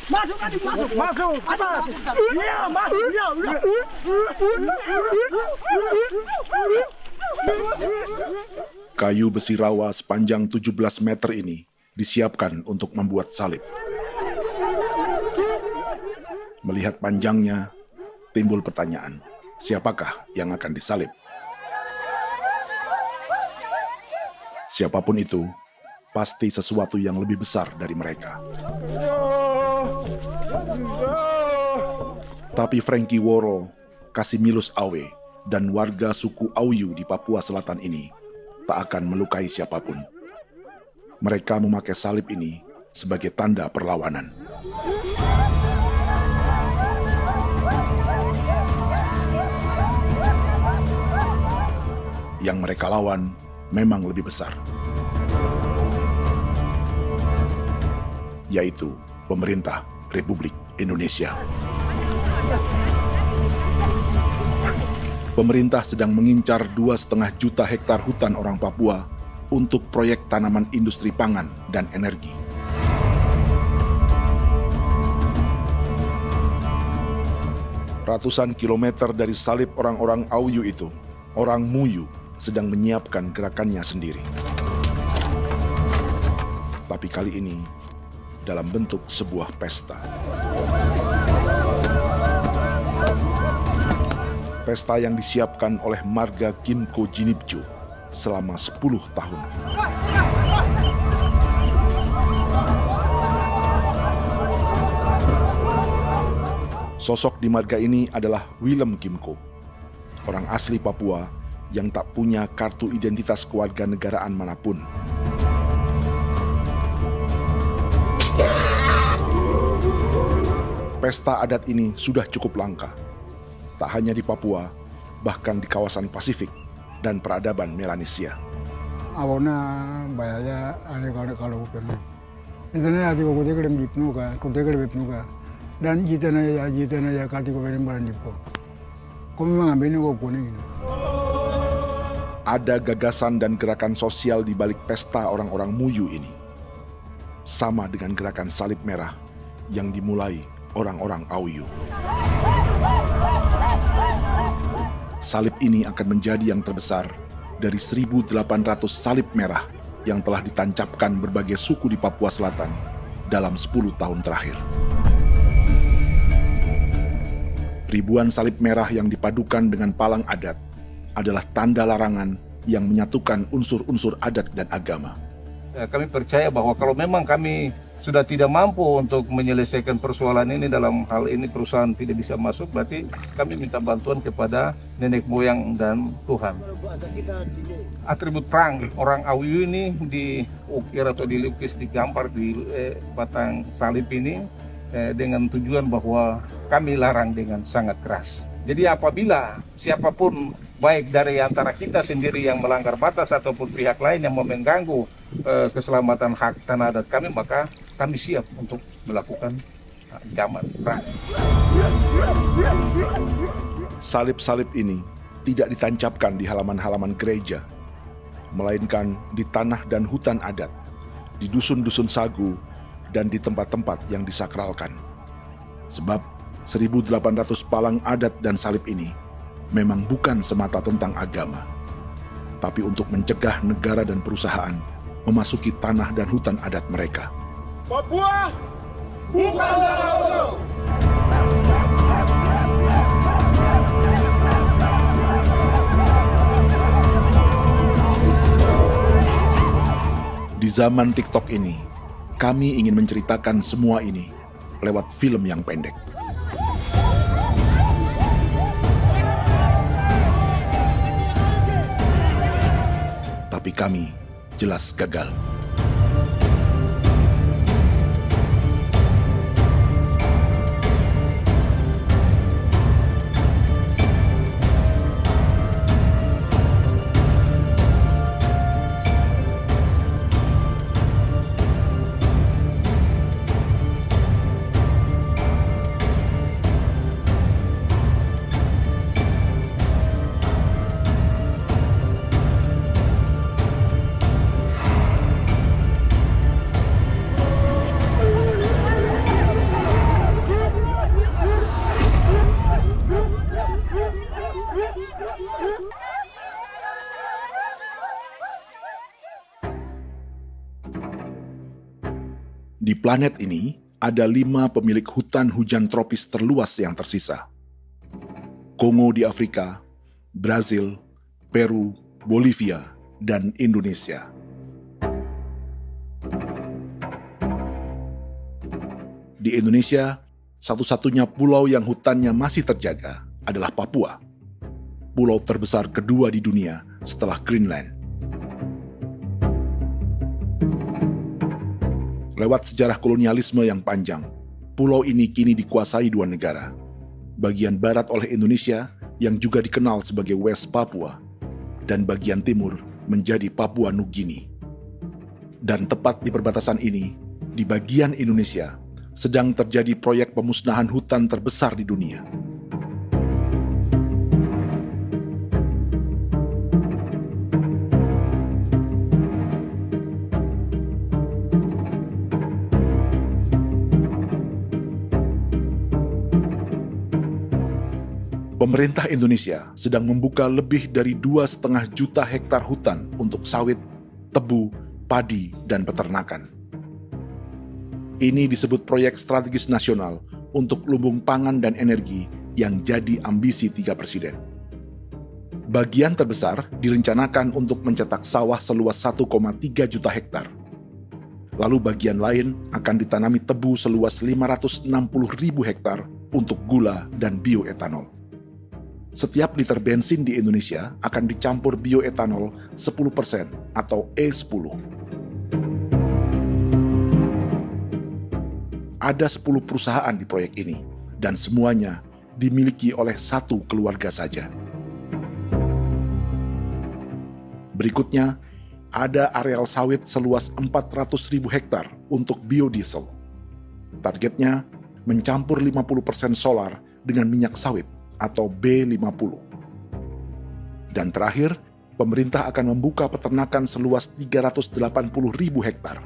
Masuk adik, masuk. Atas. Iya, masuk. Iya, udah. Kayu besi rawa sepanjang 17 meter ini disiapkan untuk membuat salib. Melihat panjangnya, timbul pertanyaan, siapakah yang akan disalib? Siapapun itu, pasti sesuatu yang lebih besar dari mereka. Tapi Frankie Woro, Casimilus Awe, dan warga suku Auyu di Papua Selatan ini tak akan melukai siapapun. Mereka memakai salib ini sebagai tanda perlawanan. Yang mereka lawan memang lebih besar, yaitu pemerintah Republik Indonesia. Pemerintah sedang mengincar 2,5 juta hektar hutan orang Papua untuk proyek tanaman industri pangan dan energi. Ratusan kilometer dari salib orang-orang Auyu itu, orang Muyu sedang menyiapkan gerakannya sendiri. Tapi kali ini dalam bentuk sebuah pesta. Pesta yang disiapkan oleh marga Kimco Jinibju selama 10 tahun. Sosok di marga ini adalah Willem Kimco, orang asli Papua yang tak punya kartu identitas kewarganegaraan manapun. Pesta adat ini sudah cukup langka. Tak hanya di Papua, bahkan di kawasan Pasifik dan peradaban Melanesia. Awalnya bayarnya kalau pernah. Internet hati kau dekere bipnuka, dan jitana ya kati kau pernah barandipo. Kau memang ambilnya kau kuning. Ada gagasan dan gerakan sosial di balik pesta orang-orang Muyu ini. Sama dengan gerakan salib merah yang dimulai orang-orang Auyu. Salib ini akan menjadi yang terbesar dari 1.800 salib merah yang telah ditancapkan berbagai suku di Papua Selatan dalam 10 tahun terakhir. Ribuan salib merah yang dipadukan dengan palang adat adalah tanda larangan yang menyatukan unsur-unsur adat dan agama. Kami percaya bahwa kalau memang kami sudah tidak mampu untuk menyelesaikan persoalan ini, dalam hal ini perusahaan tidak bisa masuk, berarti kami minta bantuan kepada nenek moyang dan Tuhan. Atribut perang orang Auyu ini diukir atau dilukis, digambar di batang salib ini dengan tujuan bahwa kami larang dengan sangat keras. Jadi apabila siapapun baik dari antara kita sendiri yang melanggar batas ataupun pihak lain yang mengganggu keselamatan hak tanah adat kami, maka kami siap untuk melakukan ancaman perang. Salib-salib ini tidak ditancapkan di halaman-halaman gereja, melainkan di tanah dan hutan adat, di dusun-dusun sagu, dan di tempat-tempat yang disakralkan. Sebab 1.800 palang adat dan salib ini memang bukan semata tentang agama, tapi untuk mencegah negara dan perusahaan memasuki tanah dan hutan adat mereka. Papua bukan tanah kosong. Di zaman TikTok ini, kami ingin menceritakan semua ini lewat film yang pendek. Tapi kami jelas gagal. Di planet ini, ada 5 pemilik hutan hujan tropis terluas yang tersisa. Kongo di Afrika, Brazil, Peru, Bolivia, dan Indonesia. Di Indonesia, satu-satunya pulau yang hutannya masih terjaga adalah Papua, pulau terbesar kedua di dunia setelah Greenland. Lewat sejarah kolonialisme yang panjang, pulau ini kini dikuasai 2 negara. Bagian barat oleh Indonesia yang juga dikenal sebagai West Papua, dan bagian timur menjadi Papua Nugini. Dan tepat di perbatasan ini, di bagian Indonesia, sedang terjadi proyek pemusnahan hutan terbesar di dunia. Pemerintah Indonesia sedang membuka lebih dari 2,5 juta hektar hutan untuk sawit, tebu, padi, dan peternakan. Ini disebut proyek strategis nasional untuk lumbung pangan dan energi yang jadi ambisi 3 presiden. Bagian terbesar direncanakan untuk mencetak sawah seluas 1,3 juta hektar. Lalu bagian lain akan ditanami tebu seluas 560.000 hektar untuk gula dan bioetanol. Setiap liter bensin di Indonesia akan dicampur bioetanol 10% atau E10. Ada 10 perusahaan di proyek ini, dan semuanya dimiliki oleh 1 keluarga saja. Berikutnya, ada areal sawit seluas 400.000 hektar untuk biodiesel. Targetnya mencampur 50% solar dengan minyak sawit atau B50. Dan terakhir, pemerintah akan membuka peternakan seluas 380.000 hektar.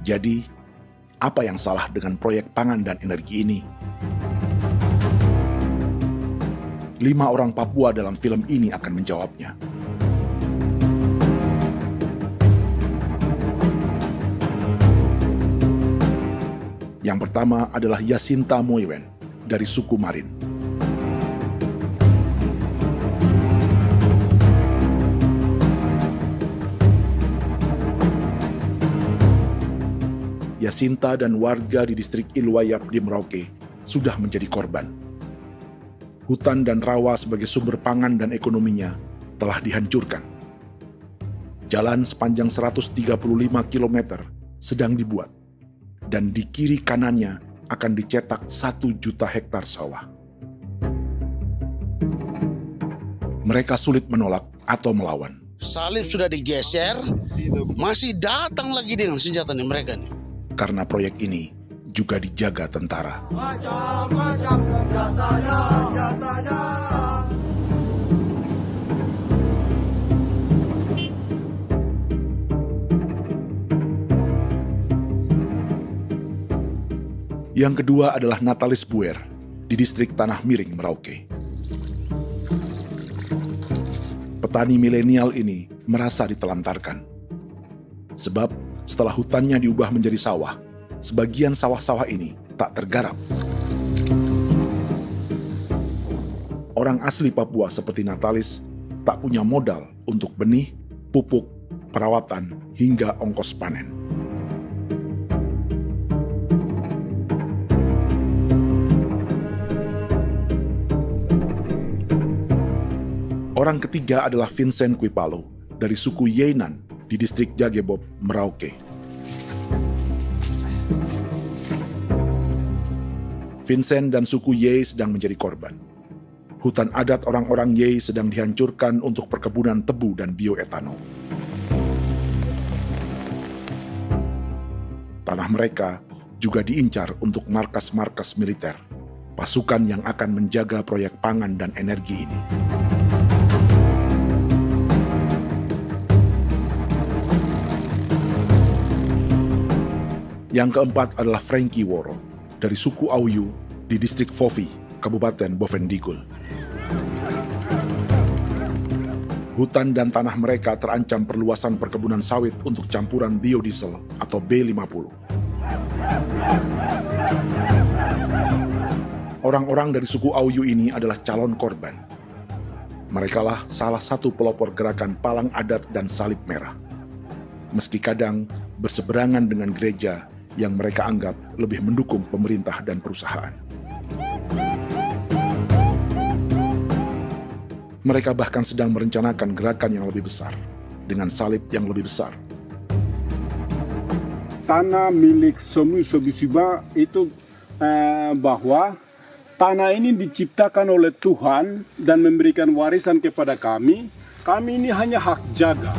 Jadi, apa yang salah dengan proyek pangan dan energi ini? 5 orang Papua dalam film ini akan menjawabnya. Yang pertama adalah Yasinta Moiwen dari suku Marin. Yasinta dan warga di distrik Ilwayap di Merauke sudah menjadi korban. Hutan dan rawa sebagai sumber pangan dan ekonominya telah dihancurkan. Jalan sepanjang 135 km sedang dibuat, dan di kiri kanannya akan dicetak 1 juta hektar sawah. Mereka sulit menolak atau melawan. Salib sudah digeser, masih datang lagi dengan senjata mereka nih. Karena proyek ini juga dijaga tentara. Macam-macam senjatanya. Yang kedua adalah Natalis Buer di distrik Tanah Miring, Merauke. Petani milenial ini merasa ditelantarkan. Sebab setelah hutannya diubah menjadi sawah, sebagian sawah-sawah ini tak tergarap. Orang asli Papua seperti Natalis tak punya modal untuk benih, pupuk, perawatan, hingga ongkos panen. Orang ketiga adalah Vincent Kuipalo dari suku Yenan di distrik Jagebob, Merauke. Vincent dan suku Ye sedang menjadi korban. Hutan adat orang-orang Ye sedang dihancurkan untuk perkebunan tebu dan bioetanol. Tanah mereka juga diincar untuk markas-markas militer, pasukan yang akan menjaga proyek pangan dan energi ini. Yang keempat adalah Frankie Woro dari suku Auyu di distrik Fofi, Kabupaten Bovendigul. Hutan dan tanah mereka terancam perluasan perkebunan sawit untuk campuran biodiesel atau B50. Orang-orang dari suku Auyu ini adalah calon korban. Merekalah salah satu pelopor gerakan Palang Adat dan Salib Merah. Meski kadang berseberangan dengan gereja yang mereka anggap lebih mendukung pemerintah dan perusahaan. Mereka bahkan sedang merencanakan gerakan yang lebih besar, dengan salib yang lebih besar. Tanah milik Somu Sobisiba itu bahwa tanah ini diciptakan oleh Tuhan dan memberikan warisan kepada kami. Kami ini hanya hak jaga.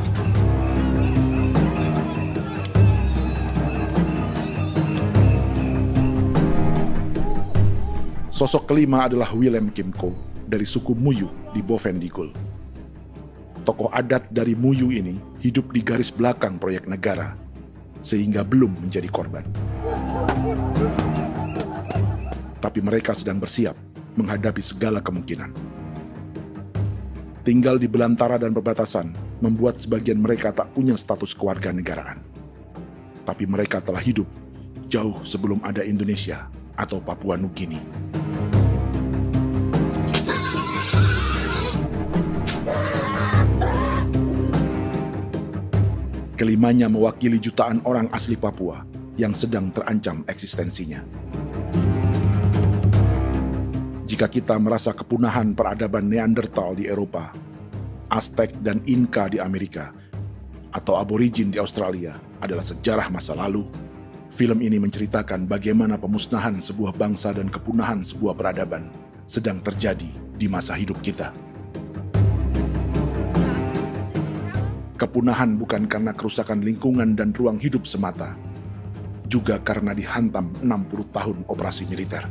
Sosok kelima adalah Willem Kimco dari suku Muyu di Bovendigul. Tokoh adat dari Muyu ini hidup di garis belakang proyek negara, sehingga belum menjadi korban. Tapi mereka sedang bersiap menghadapi segala kemungkinan. Tinggal di belantara dan perbatasan membuat sebagian mereka tak punya status kewarganegaraan. Tapi mereka telah hidup jauh sebelum ada Indonesia atau Papua Nugini. Kelimanya mewakili jutaan orang asli Papua yang sedang terancam eksistensinya. Jika kita merasa kepunahan peradaban Neanderthal di Eropa, Aztec dan Inca di Amerika, atau aborigin di Australia adalah sejarah masa lalu, film ini menceritakan bagaimana pemusnahan sebuah bangsa dan kepunahan sebuah peradaban sedang terjadi di masa hidup kita. Kepunahan bukan karena kerusakan lingkungan dan ruang hidup semata, juga karena dihantam 60 tahun operasi militer.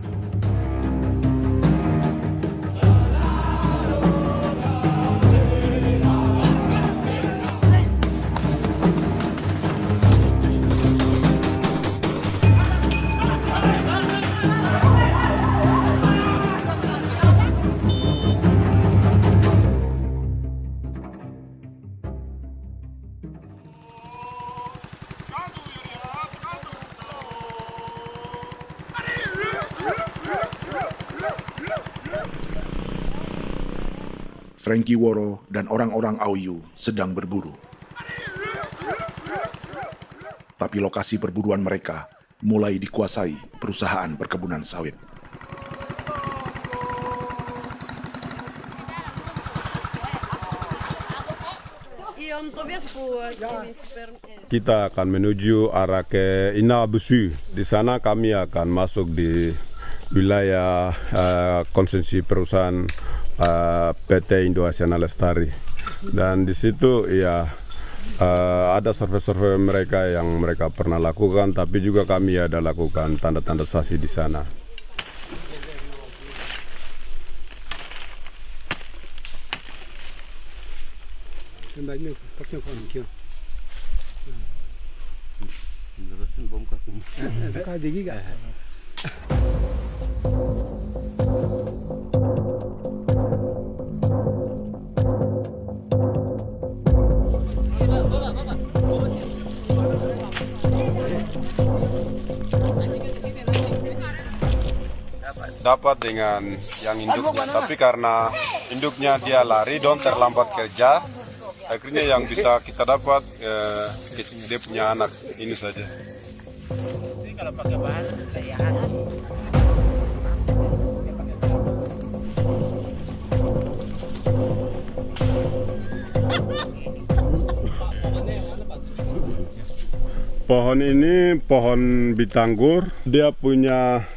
Frankie Woro dan orang-orang Auyu sedang berburu. Tapi lokasi perburuan mereka mulai dikuasai perusahaan perkebunan sawit. Kita akan menuju arah ke Inabusu. Di sana kami akan masuk di wilayah konsesi perusahaan PT Indo Asiana Lestari, dan di situ ya ada survei-survei mereka yang mereka pernah lakukan, tapi juga kami ada lakukan tanda-tanda saksi di sana. Dapat dengan yang induknya, tapi karena induknya dia lari dan terlambat kerja, akhirnya yang bisa kita dapat dia punya anak ini saja. Ini kalau pakai bahan kayak hasil. Pohon ini pohon bitanggur, dia punya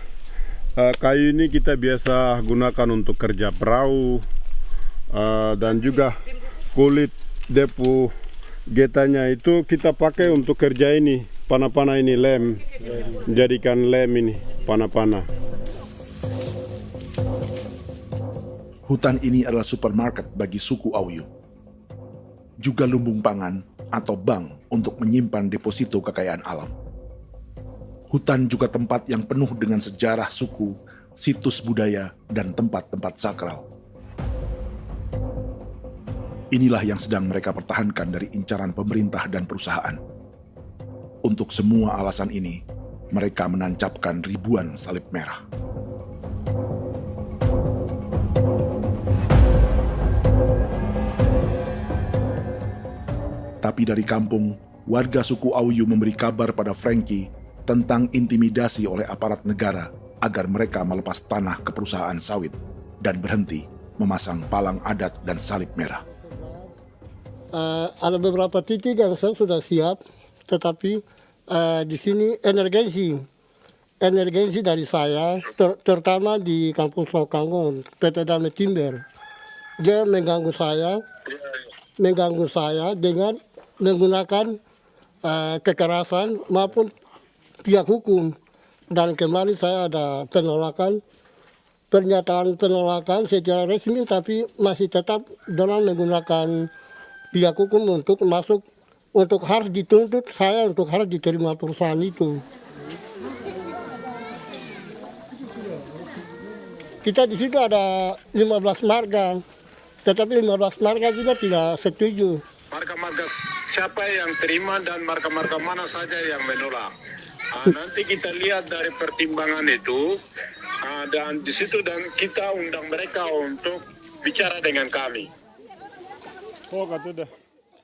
kayu ini kita biasa gunakan untuk kerja perahu, dan juga kulit depu getanya itu kita pakai untuk kerja ini, panah-panah ini lem, jadikan lem ini, panah-panah. Hutan ini adalah supermarket bagi suku Auyu. Juga lumbung pangan atau bank untuk menyimpan deposito kekayaan alam. Hutan juga tempat yang penuh dengan sejarah suku, situs budaya, dan tempat-tempat sakral. Inilah yang sedang mereka pertahankan dari incaran pemerintah dan perusahaan. Untuk semua alasan ini, mereka menancapkan ribuan salib merah. Tapi dari kampung, warga suku Auyu memberi kabar pada Frankie tentang intimidasi oleh aparat negara agar mereka melepas tanah ke perusahaan sawit dan berhenti memasang palang adat dan salib merah. Ada beberapa titik yang saya sudah siap, tetapi di sini emergensi dari saya, terutama di Kampung Sokangon, PT Damai Timber. Dia mengganggu saya dengan menggunakan kekerasan maupun pihak hukum. Dan kemarin saya ada pernyataan penolakan secara resmi, tapi masih tetap dengan menggunakan pihak hukum untuk masuk, untuk harus dituntut saya untuk harus diterima perusahaan itu. Kita di situ ada 15 marga, tetapi 15 marga juga tidak setuju. Marga-marga siapa yang terima dan marga-marga mana saja yang menolak. Nanti kita lihat dari pertimbangan itu, dan di situ dan kita undang mereka untuk bicara dengan kami.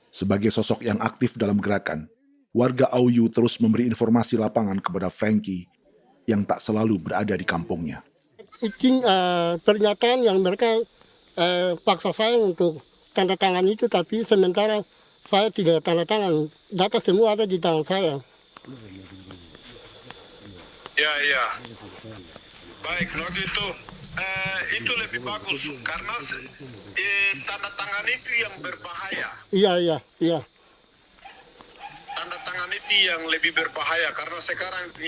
Sebagai sosok yang aktif dalam gerakan, warga Auyu terus memberi informasi lapangan kepada Frankie yang tak selalu berada di kampungnya. Izin pernyataan yang mereka paksa saya untuk tanda tangan itu, tapi sementara saya tidak tanda tangan. Data semua ada di tangan saya. Ya. Baik, kalau gitu itu lebih bagus karena tanda tangan itu yang berbahaya. Iya. Tanda tangan itu yang lebih berbahaya karena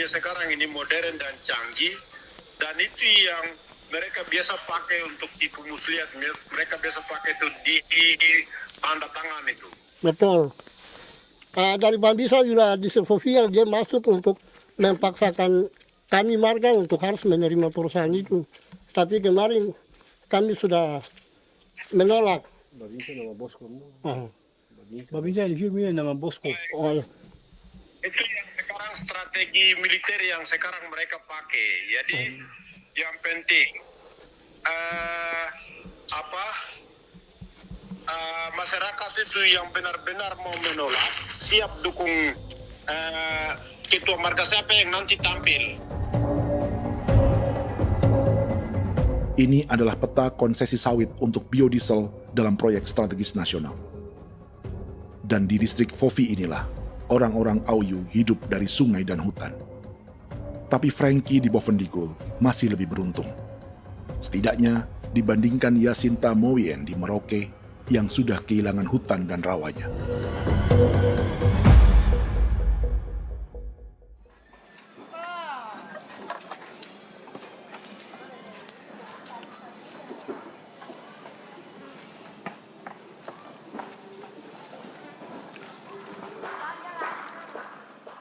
sekarang ini modern dan canggih, dan itu yang mereka biasa pakai untuk tipu muslihat. Mereka biasa pakai itu di tanda tangan itu. Betul. Dari Bambisa juga di Sofia dia masuk untuk memaksakan kami marga untuk harus menerima perusahaan itu. Tapi kemarin kami sudah menolak. Babinsa di sini nama bosku. Itu yang sekarang strategi militer yang sekarang mereka pakai. Jadi yang penting masyarakat itu yang benar-benar mau menolak siap dukung ketua marga siapa yang nanti tampil. Ini adalah peta konsesi sawit untuk biodiesel dalam proyek strategis nasional. Dan di distrik Fofi inilah, orang-orang Auyu hidup dari sungai dan hutan. Tapi Frankie di Bovendigul masih lebih beruntung. Setidaknya dibandingkan Yasinta Moyen di Merauke yang sudah kehilangan hutan dan rawanya.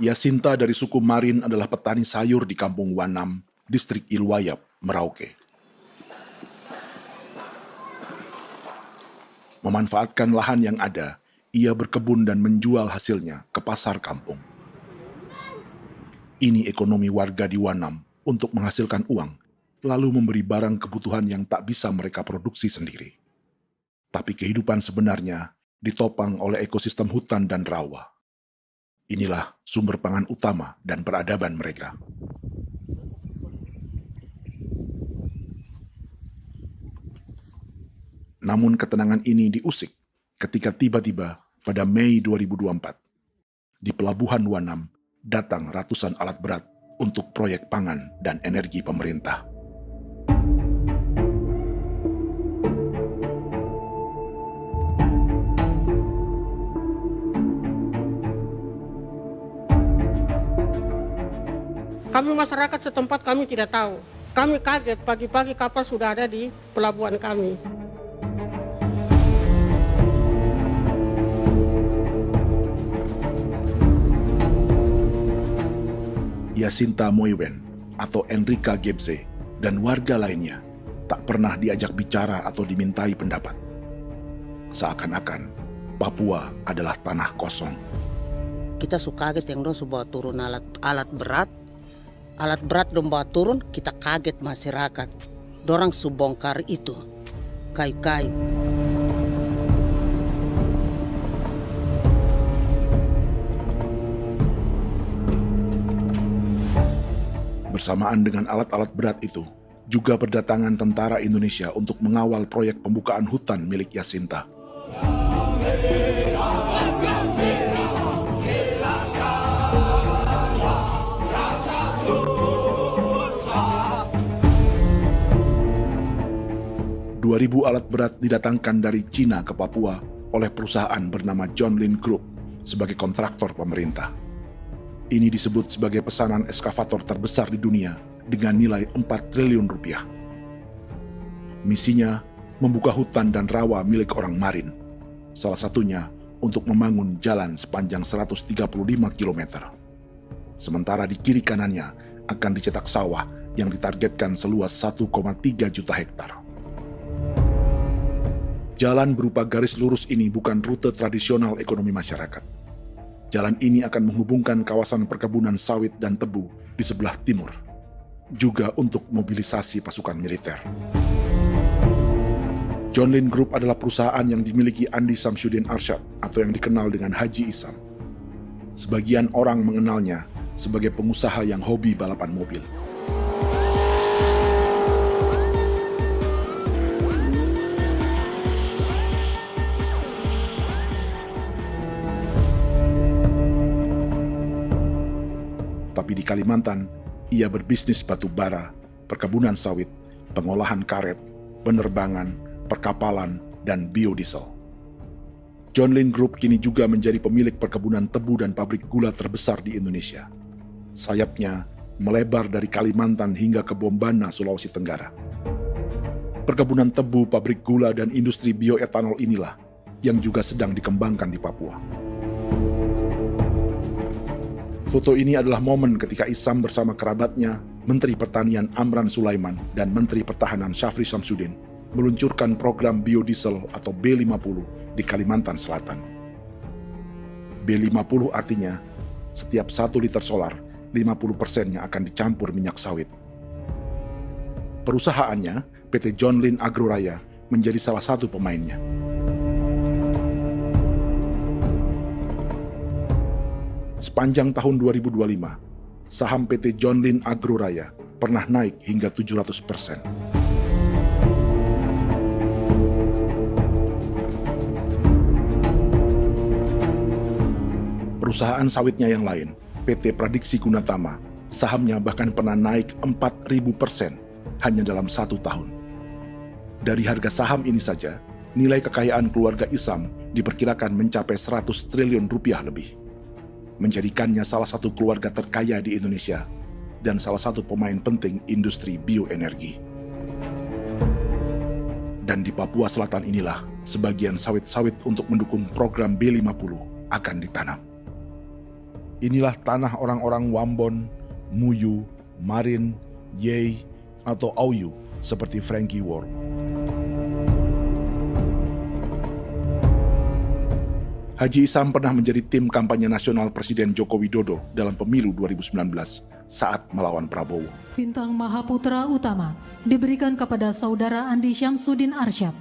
Yasinta dari suku Marin adalah petani sayur di Kampung Wanam, distrik Ilwayap, Merauke. Memanfaatkan lahan yang ada, ia berkebun dan menjual hasilnya ke pasar kampung. Ini ekonomi warga di Wanam untuk menghasilkan uang, lalu memberi barang kebutuhan yang tak bisa mereka produksi sendiri. Tapi kehidupan sebenarnya ditopang oleh ekosistem hutan dan rawa. Inilah sumber pangan utama dan peradaban mereka. Namun ketenangan ini diusik ketika tiba-tiba pada Mei 2024, di Pelabuhan Wanam datang ratusan alat berat untuk proyek pangan dan energi pemerintah. Kami masyarakat setempat kami tidak tahu. Kami kaget pagi-pagi kapal sudah ada di pelabuhan kami. Yasinta Moywen atau Enrika Gebze dan warga lainnya tak pernah diajak bicara atau dimintai pendapat. Seakan-akan Papua adalah tanah kosong. Kita suka kaget yang dong bawa turun alat berat dong bawa turun, kita kaget masyarakat. Dorang subongkar itu kayu-kayu. Bersamaan dengan alat-alat berat itu, juga berdatangan tentara Indonesia untuk mengawal proyek pembukaan hutan milik Jacinta. Ribu alat berat didatangkan dari Cina ke Papua oleh perusahaan bernama John Lin Group sebagai kontraktor pemerintah. Ini disebut sebagai pesanan eskavator terbesar di dunia dengan nilai 4 triliun rupiah. Misinya membuka hutan dan rawa milik orang Marin, salah satunya untuk membangun jalan sepanjang 135 km. Sementara di kiri kanannya akan dicetak sawah yang ditargetkan seluas 1,3 juta hektar. Jalan berupa garis lurus ini bukan rute tradisional ekonomi masyarakat. Jalan ini akan menghubungkan kawasan perkebunan sawit dan tebu di sebelah timur, juga untuk mobilisasi pasukan militer. John Lin Group adalah perusahaan yang dimiliki Andi Samsudin Arsyad atau yang dikenal dengan Haji Isam. Sebagian orang mengenalnya sebagai pengusaha yang hobi balapan mobil. Tapi di Kalimantan, ia berbisnis batu bara, perkebunan sawit, pengolahan karet, penerbangan, perkapalan, dan biodiesel. John Lin Group kini juga menjadi pemilik perkebunan tebu dan pabrik gula terbesar di Indonesia. Sayapnya melebar dari Kalimantan hingga ke Bombana, Sulawesi Tenggara. Perkebunan tebu, pabrik gula, dan industri bioetanol inilah yang juga sedang dikembangkan di Papua. Foto ini adalah momen ketika Isam bersama kerabatnya, Menteri Pertanian Amran Sulaiman dan Menteri Pertahanan Syafri Samsudin meluncurkan program biodiesel atau B50 di Kalimantan Selatan. B50 artinya setiap 1 liter solar, 50%-nya akan dicampur minyak sawit. Perusahaannya, PT John Lin Agroraya, menjadi salah satu pemainnya. Sepanjang tahun 2025, saham PT John Lin Agroraya pernah naik hingga 700%. Perusahaan sawitnya yang lain, PT Pradiksi Gunatama, sahamnya bahkan pernah naik 4.000% hanya dalam 1 tahun. Dari harga saham ini saja, nilai kekayaan keluarga Isam diperkirakan mencapai 100 triliun rupiah lebih, menjadikannya salah satu keluarga terkaya di Indonesia dan salah satu pemain penting industri bioenergi. Dan di Papua Selatan inilah sebagian sawit-sawit untuk mendukung program B50 akan ditanam. Inilah tanah orang-orang Wambon, Muyu, Marin, Yei, atau Auyu seperti Frankie Ward. Haji Isam pernah menjadi tim kampanye nasional Presiden Joko Widodo dalam pemilu 2019 saat melawan Prabowo. Bintang Mahaputra Utama diberikan kepada Saudara Andi Syamsuddin Arsyad.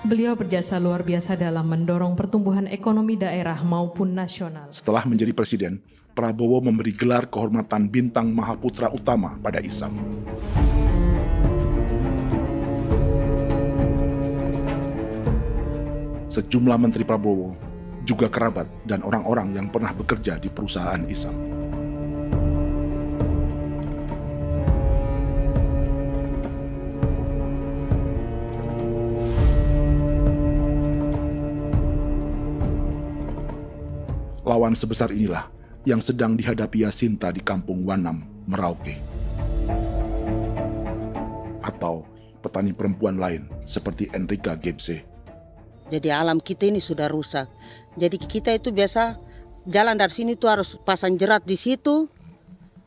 Beliau berjasa luar biasa dalam mendorong pertumbuhan ekonomi daerah maupun nasional. Setelah menjadi presiden, Prabowo memberi gelar kehormatan Bintang Mahaputra Utama pada Isam. Sejumlah menteri Prabowo, juga kerabat dan orang-orang yang pernah bekerja di perusahaan Isam. Lawan sebesar inilah yang sedang dihadapi Jacinta di kampung Wanam, Merauke. Atau petani perempuan lain seperti Enrika Gebze. Jadi alam kita ini sudah rusak. Jadi kita itu biasa jalan dari sini tuh harus pasang jerat di situ,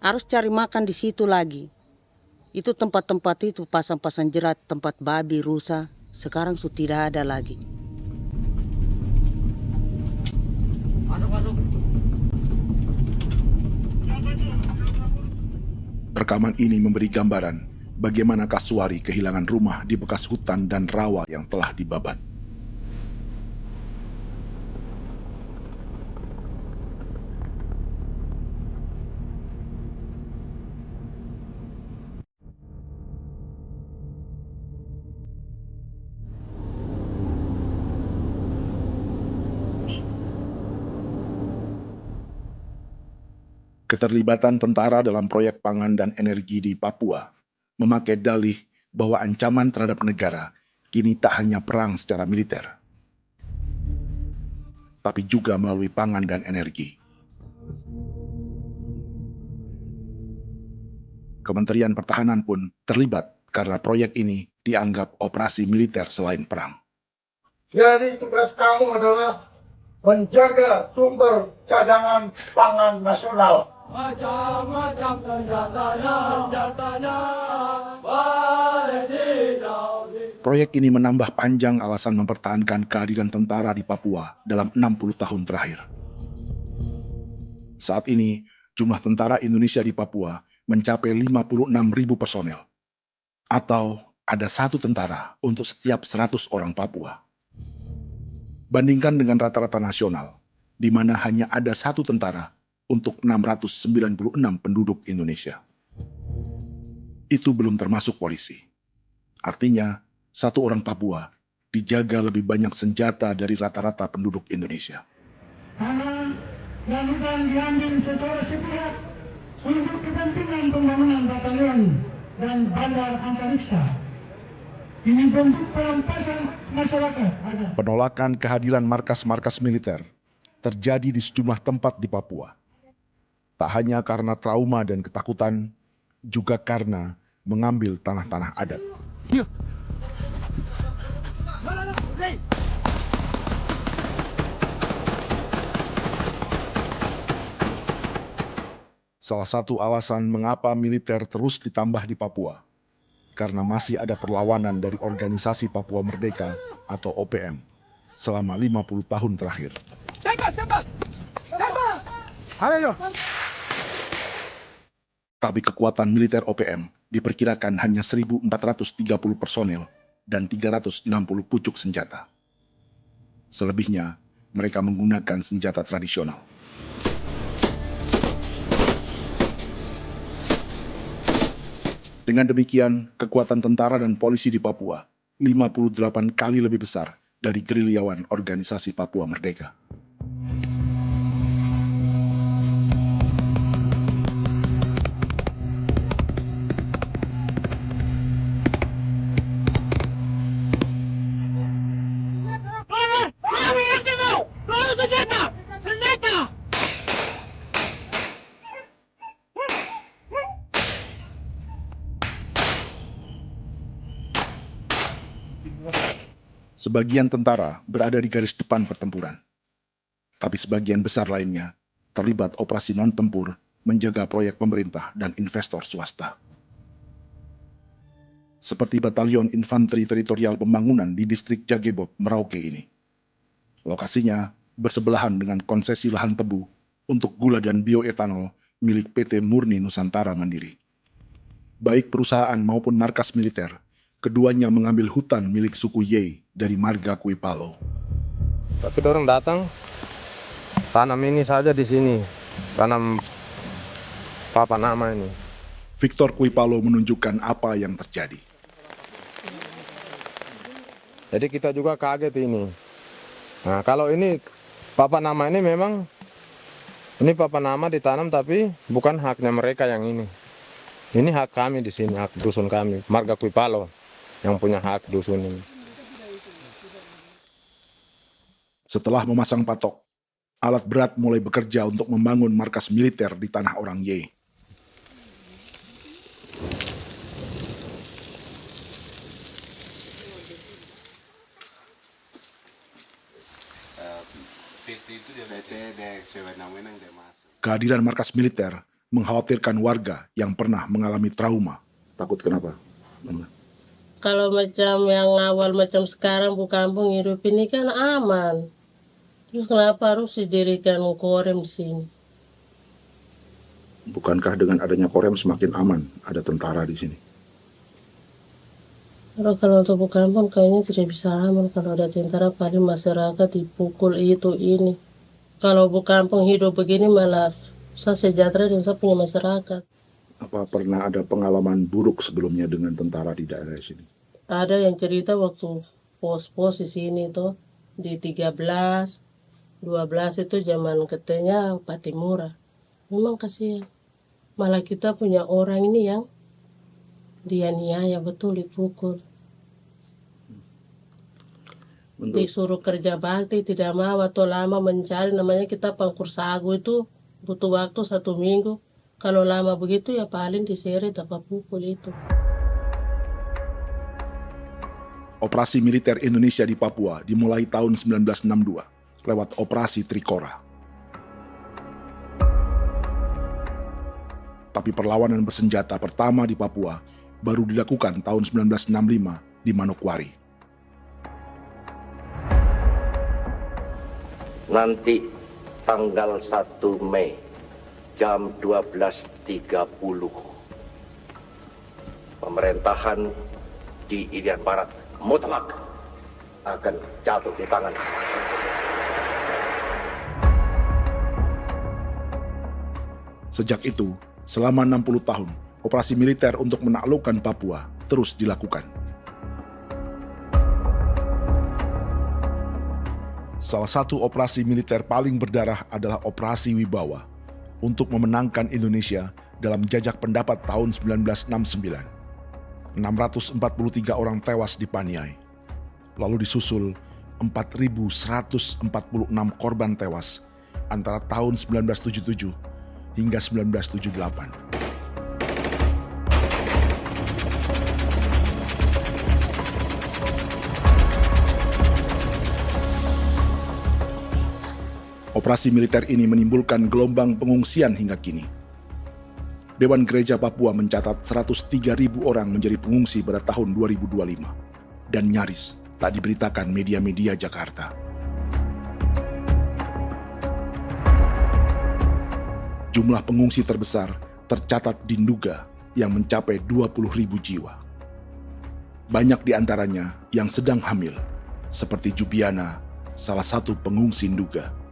harus cari makan di situ lagi. Itu tempat-tempat itu pasang-pasang jerat, tempat babi, rusa, sekarang sudah tidak ada lagi. Rekaman ini memberi gambaran bagaimana Kasuari kehilangan rumah di bekas hutan dan rawa yang telah dibabat. Keterlibatan tentara dalam proyek pangan dan energi di Papua memakai dalih bahwa ancaman terhadap negara kini tak hanya perang secara militer, tapi juga melalui pangan dan energi. Kementerian Pertahanan pun terlibat karena proyek ini dianggap operasi militer selain perang. Jadi tugas kamu adalah menjaga sumber cadangan pangan nasional. Macam-macam senjatanya, Proyek ini menambah panjang alasan mempertahankan kehadiran tentara di Papua dalam 60 tahun terakhir. Saat ini, jumlah tentara Indonesia di Papua mencapai 56.000 personel, atau ada 1 tentara untuk setiap 100 orang Papua. Bandingkan dengan rata-rata nasional, di mana hanya ada 1 tentara untuk 696 penduduk Indonesia. Itu belum termasuk polisi. Artinya, 1 orang Papua dijaga lebih banyak senjata dari rata-rata penduduk Indonesia. Tanah dan hutan diambil secara sepihak untuk kepentingan pembangunan batalion dan bandar antariksa. Ini bentuk perampasan masyarakat. Penolakan kehadiran markas-markas militer terjadi di sejumlah tempat di Papua. Tak hanya karena trauma dan ketakutan, juga karena mengambil tanah-tanah adat. Salah satu alasan mengapa militer terus ditambah di Papua, karena masih ada perlawanan dari Organisasi Papua Merdeka atau OPM selama 50 tahun terakhir. Ayo. Tapi kekuatan militer OPM diperkirakan hanya 1.430 personel dan 360 pucuk senjata. Selebihnya, mereka menggunakan senjata tradisional. Dengan demikian, kekuatan tentara dan polisi di Papua 58 kali lebih besar dari gerilyawan Organisasi Papua Merdeka. Sebagian tentara berada di garis depan pertempuran, tapi sebagian besar lainnya terlibat operasi non-tempur menjaga proyek pemerintah dan investor swasta. Seperti Batalion Infanteri Teritorial Pembangunan di distrik Jagebob, Merauke ini. Lokasinya bersebelahan dengan konsesi lahan tebu untuk gula dan bioetanol milik PT Murni Nusantara Mandiri. Baik perusahaan maupun markas militer, keduanya mengambil hutan milik suku Ye dari marga Kuipalo. Tapi orang datang tanam ini saja di sini, tanam papan nama ini. Victor Kuipalo menunjukkan apa yang terjadi. Jadi kita juga kaget ini. Nah, kalau ini papan nama ini memang ini papan nama ditanam tapi bukan haknya mereka yang ini. Ini hak kami di sini, hak dusun kami, marga Kuipalo yang punya hak dusun ini. Setelah memasang patok, alat berat mulai bekerja untuk membangun markas militer di tanah orang Ye. Kehadiran markas militer mengkhawatirkan warga yang pernah mengalami trauma. Takut kenapa? Kalau macam yang awal macam sekarang bu kampung hidup ini kan aman. Terus kenapa harus didirikan korem di sini? Bukankah dengan adanya Korem semakin aman ada tentara di sini? Kalau untuk kampung kayaknya tidak bisa aman kalau ada tentara, paling masyarakat dipukul itu ini. Kalau kampung hidup begini malah saya sejahtera dan saya punya masyarakat. Apa pernah ada pengalaman buruk sebelumnya dengan tentara di daerah sini? Ada yang cerita waktu pos-pos di sini tuh di 13, 12 itu zaman katanya Patimura. Memang kasihan. Malah kita punya orang ini yang dianiaya betul, dipukul. Disuruh kerja bakti tidak mau atau lama mencari, namanya kita pangkur sagu itu butuh waktu 1 minggu. Kalau lama begitu ya paling diseret apa pukul itu. Operasi militer Indonesia di Papua dimulai tahun 1962 lewat Operasi Trikora. Tapi perlawanan bersenjata pertama di Papua baru dilakukan tahun 1965 di Manokwari. Nanti tanggal 1 Mei jam 12.30 pemerintahan di Irian Barat mutlak akan jatuh di tangan. Sejak itu, selama 60 tahun, operasi militer untuk menaklukkan Papua terus dilakukan. Salah satu operasi militer paling berdarah adalah Operasi Wibawa untuk memenangkan Indonesia dalam jajak pendapat tahun 1969. 643 orang tewas di Paniai. Lalu disusul 4.146 korban tewas antara tahun 1977 hingga 1978. Operasi militer ini menimbulkan gelombang pengungsian hingga kini. Dewan Gereja Papua mencatat 103.000 orang menjadi pengungsi pada tahun 2025 dan nyaris tak diberitakan media-media Jakarta. Jumlah pengungsi terbesar tercatat di Nduga yang mencapai 20.000 jiwa. Banyak di antaranya yang sedang hamil, seperti Jubiana, salah satu pengungsi Nduga.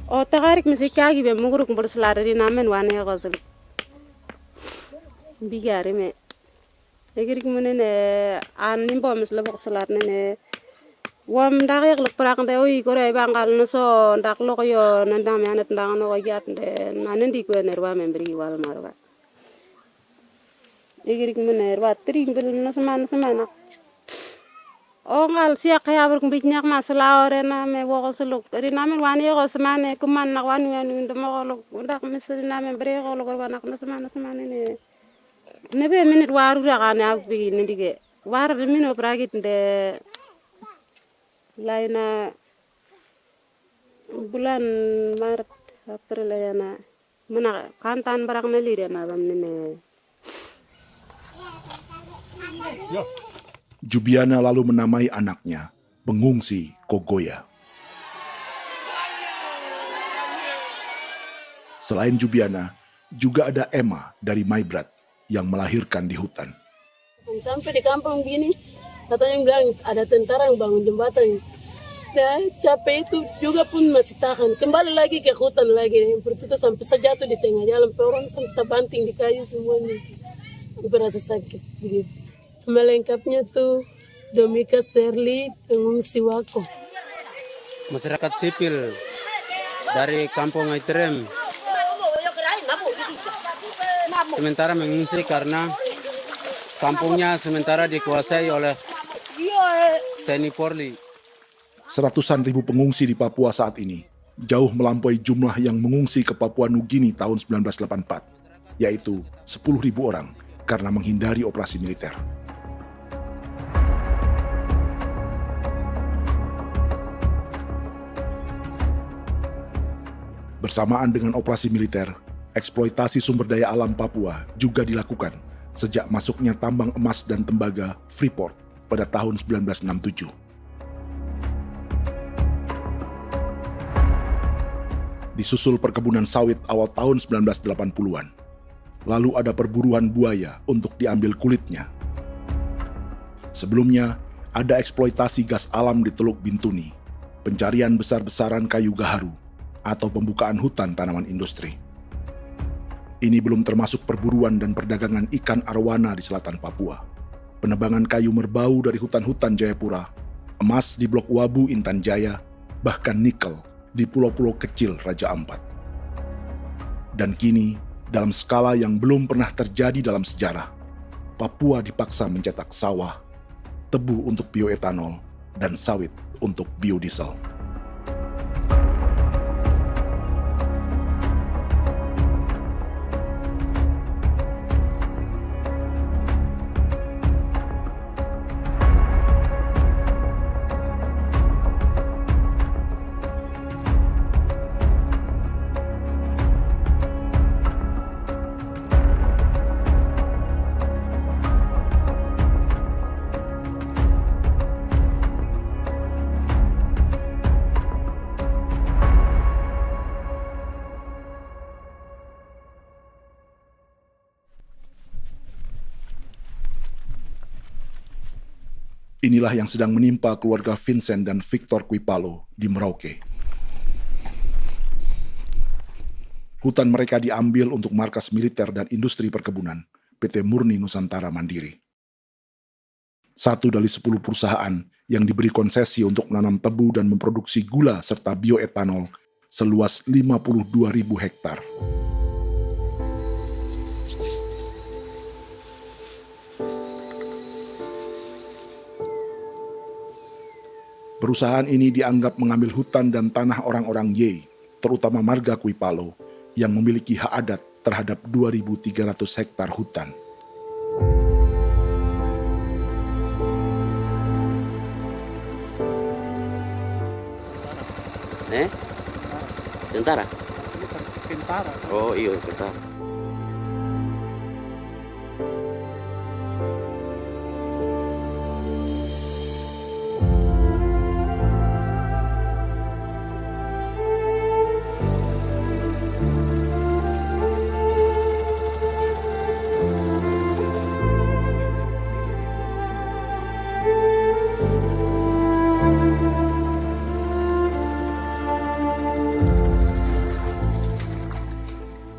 O tagarik mesikagi be muguruk berselari di namen wane gosel bigari me egirik menene an nimbo mesle bok selar nene wam dak yak lek prak de oy gore bangal no so ndak lo yo nandam yanet ndang no yat de nanen di ko nerwa membri wal marwa egirik mener wa tri bel no semana o ngal siya kaya ber kumbik nyak masla ore na me wo gosuluk ri namen wani go semane kuman nak wani wani ndemo golok ndak mesri namen bre golok wanak no semana ne nebe minit waru ra kana bi nindige war de mino pragit de laina bulan Maret April yana mana kantan barak na lire na bam ne Jubiana lalu menamai anaknya Pengungsi Kogoya. Selain Jubiana, juga ada Emma dari Maibrat yang melahirkan di hutan. Sampai di kampung gini, katanya bilang ada tentara yang bangun jembatan. Nah, capek itu juga pun masih tahan. Kembali lagi ke hutan lagi. Seperti itu sampai saya jatuh di tengah jalan. Orang sampai terbanting di kayu semuanya. Berasa sakit begitu. Melengkapnya tuh Domika Serli, pengungsi Wako. Masyarakat sipil dari kampung Aitrem sementara mengungsi karena kampungnya sementara dikuasai oleh TNI Polri. Seratusan ribu pengungsi di Papua saat ini jauh melampaui jumlah yang mengungsi ke Papua Nugini tahun 1984, yaitu 10.000 orang karena menghindari operasi militer. Bersamaan dengan operasi militer, eksploitasi sumber daya alam Papua juga dilakukan sejak masuknya tambang emas dan tembaga Freeport pada tahun 1967. Disusul perkebunan sawit awal tahun 1980-an. Lalu ada perburuan buaya untuk diambil kulitnya. Sebelumnya, ada eksploitasi gas alam di Teluk Bintuni, pencarian besar-besaran kayu gaharu, atau pembukaan hutan tanaman industri. Ini belum termasuk perburuan dan perdagangan ikan arwana di selatan Papua, penebangan kayu merbau dari hutan-hutan Jayapura, emas di Blok Wabu Intan Jaya, bahkan nikel di pulau-pulau kecil Raja Ampat. Dan kini, dalam skala yang belum pernah terjadi dalam sejarah, Papua dipaksa mencetak sawah, tebu untuk bioetanol, dan sawit untuk biodiesel. Inilah yang sedang menimpa keluarga Vincent dan Victor Kuipalo di Merauke. Hutan mereka diambil untuk markas militer dan industri perkebunan, PT Murni Nusantara Mandiri. 1 dari 10 perusahaan yang diberi konsesi untuk menanam tebu dan memproduksi gula serta bioetanol seluas 52.000 hektar. Perusahaan ini dianggap mengambil hutan dan tanah orang-orang Ye, terutama marga Kuipalo, yang memiliki hak adat terhadap 2.300 hektar hutan. Tentara? Tentara. Oh iya, tentara.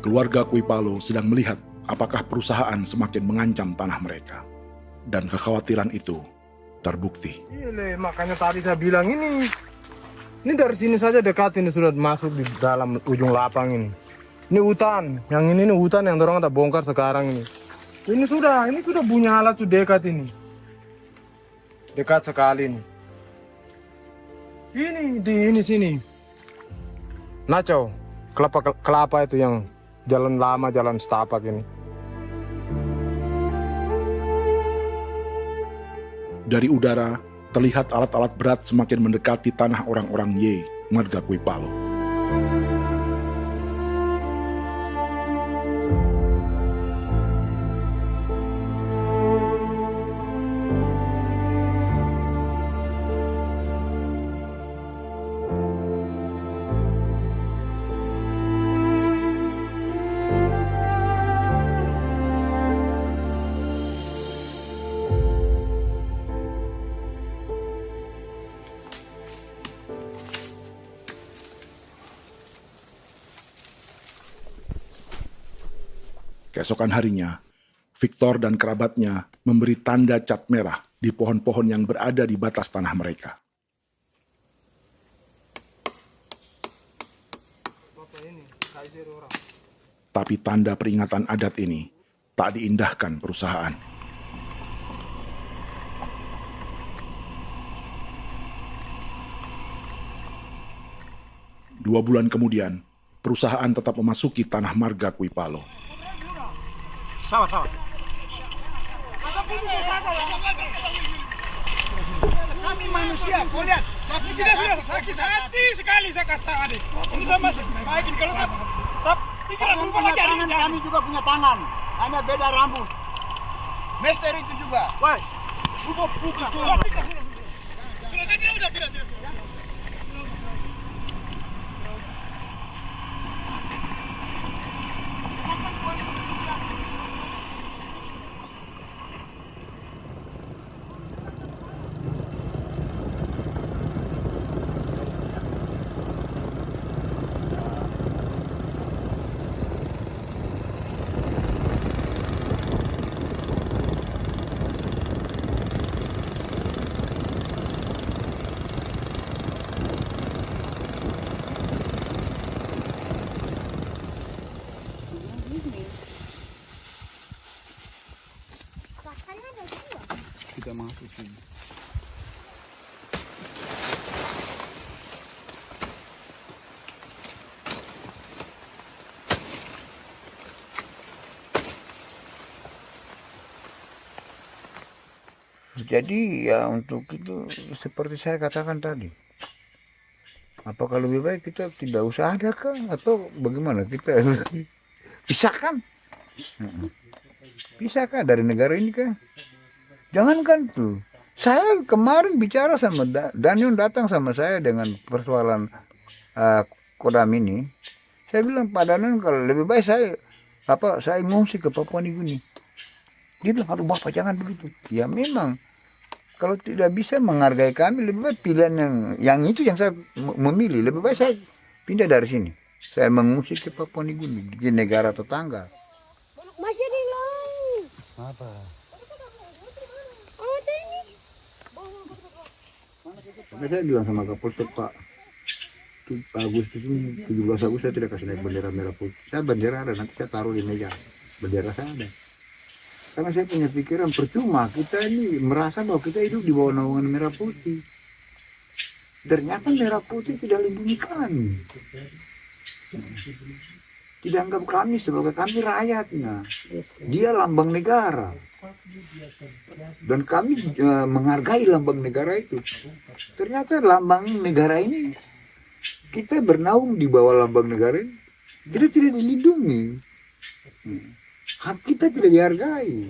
Keluarga Kuipalo sedang melihat apakah perusahaan semakin mengancam tanah mereka. Dan kekhawatiran itu terbukti. Iya, makanya tadi saya bilang ini dari sini saja dekat ini sudah masuk di dalam ujung lapang ini. Ini hutan, yang ini hutan yang orang ada bongkar sekarang ini. Ini sudah punya alat sudah dekat ini. Dekat sekali ini. Ini di sini. Nacau, kelapa itu yang jalan lama, jalan setapak ini. Dari udara, terlihat alat-alat berat semakin mendekati tanah orang-orang Ye, marga Kuipalo. Keesokan harinya, Victor dan kerabatnya memberi tanda cat merah di pohon-pohon yang berada di batas tanah mereka. Tapi tanda peringatan adat ini tak diindahkan perusahaan. Dua bulan kemudian, perusahaan tetap memasuki tanah marga Kuipalo. Sama. Kami manusia, kau lihat. Tapi tidak sudah sakit hati sekali saya katakan tadi. Ini sama baik kalau tak pikiran berubah lagi ada. Kami juga punya tangan, hanya beda rambut. Mister itu juga. Woi, buka. Tidak. masuk sini. Jadi ya untuk itu seperti saya katakan tadi, apakah lebih baik kita tidak usah ada kah atau bagaimana, kita pisahkan, pisahkan dari negara ini kah? Jangankan tuh, saya kemarin bicara sama Daniel, datang sama saya dengan persoalan Kodam ini. Saya bilang Pak Daniel, kalau lebih baik saya ngungsi ke Papua Nugini. Dia bilang, aduh Bapak jangan begitu. Ya memang, kalau tidak bisa menghargai kami, lebih baik pilihan yang itu yang saya memilih. Lebih baik saya pindah dari sini. Saya mengungsi ke Papua Nugini, di negara tetangga. Masih di laut. Apa? Oh, ini. Saya bilang sama Kapolsek, Pak, Agustus ini, 17 Agustus saya tidak kasih naik bendera merah putih. Saya bendera ada, nanti saya taruh di meja. Bendera saya ada. Karena saya punya pikiran percuma kita ini merasa bahwa kita hidup di bawah naungan merah putih. Ternyata merah putih tidak lindungi kami. Tidak anggap kami sebagai kami rakyatnya. Dia lambang negara. Dan kami menghargai lambang negara itu. Ternyata lambang negara ini, kita bernaung di bawah lambang negara ini, kita tidak dilindungi. Hak kita tidak dihargai.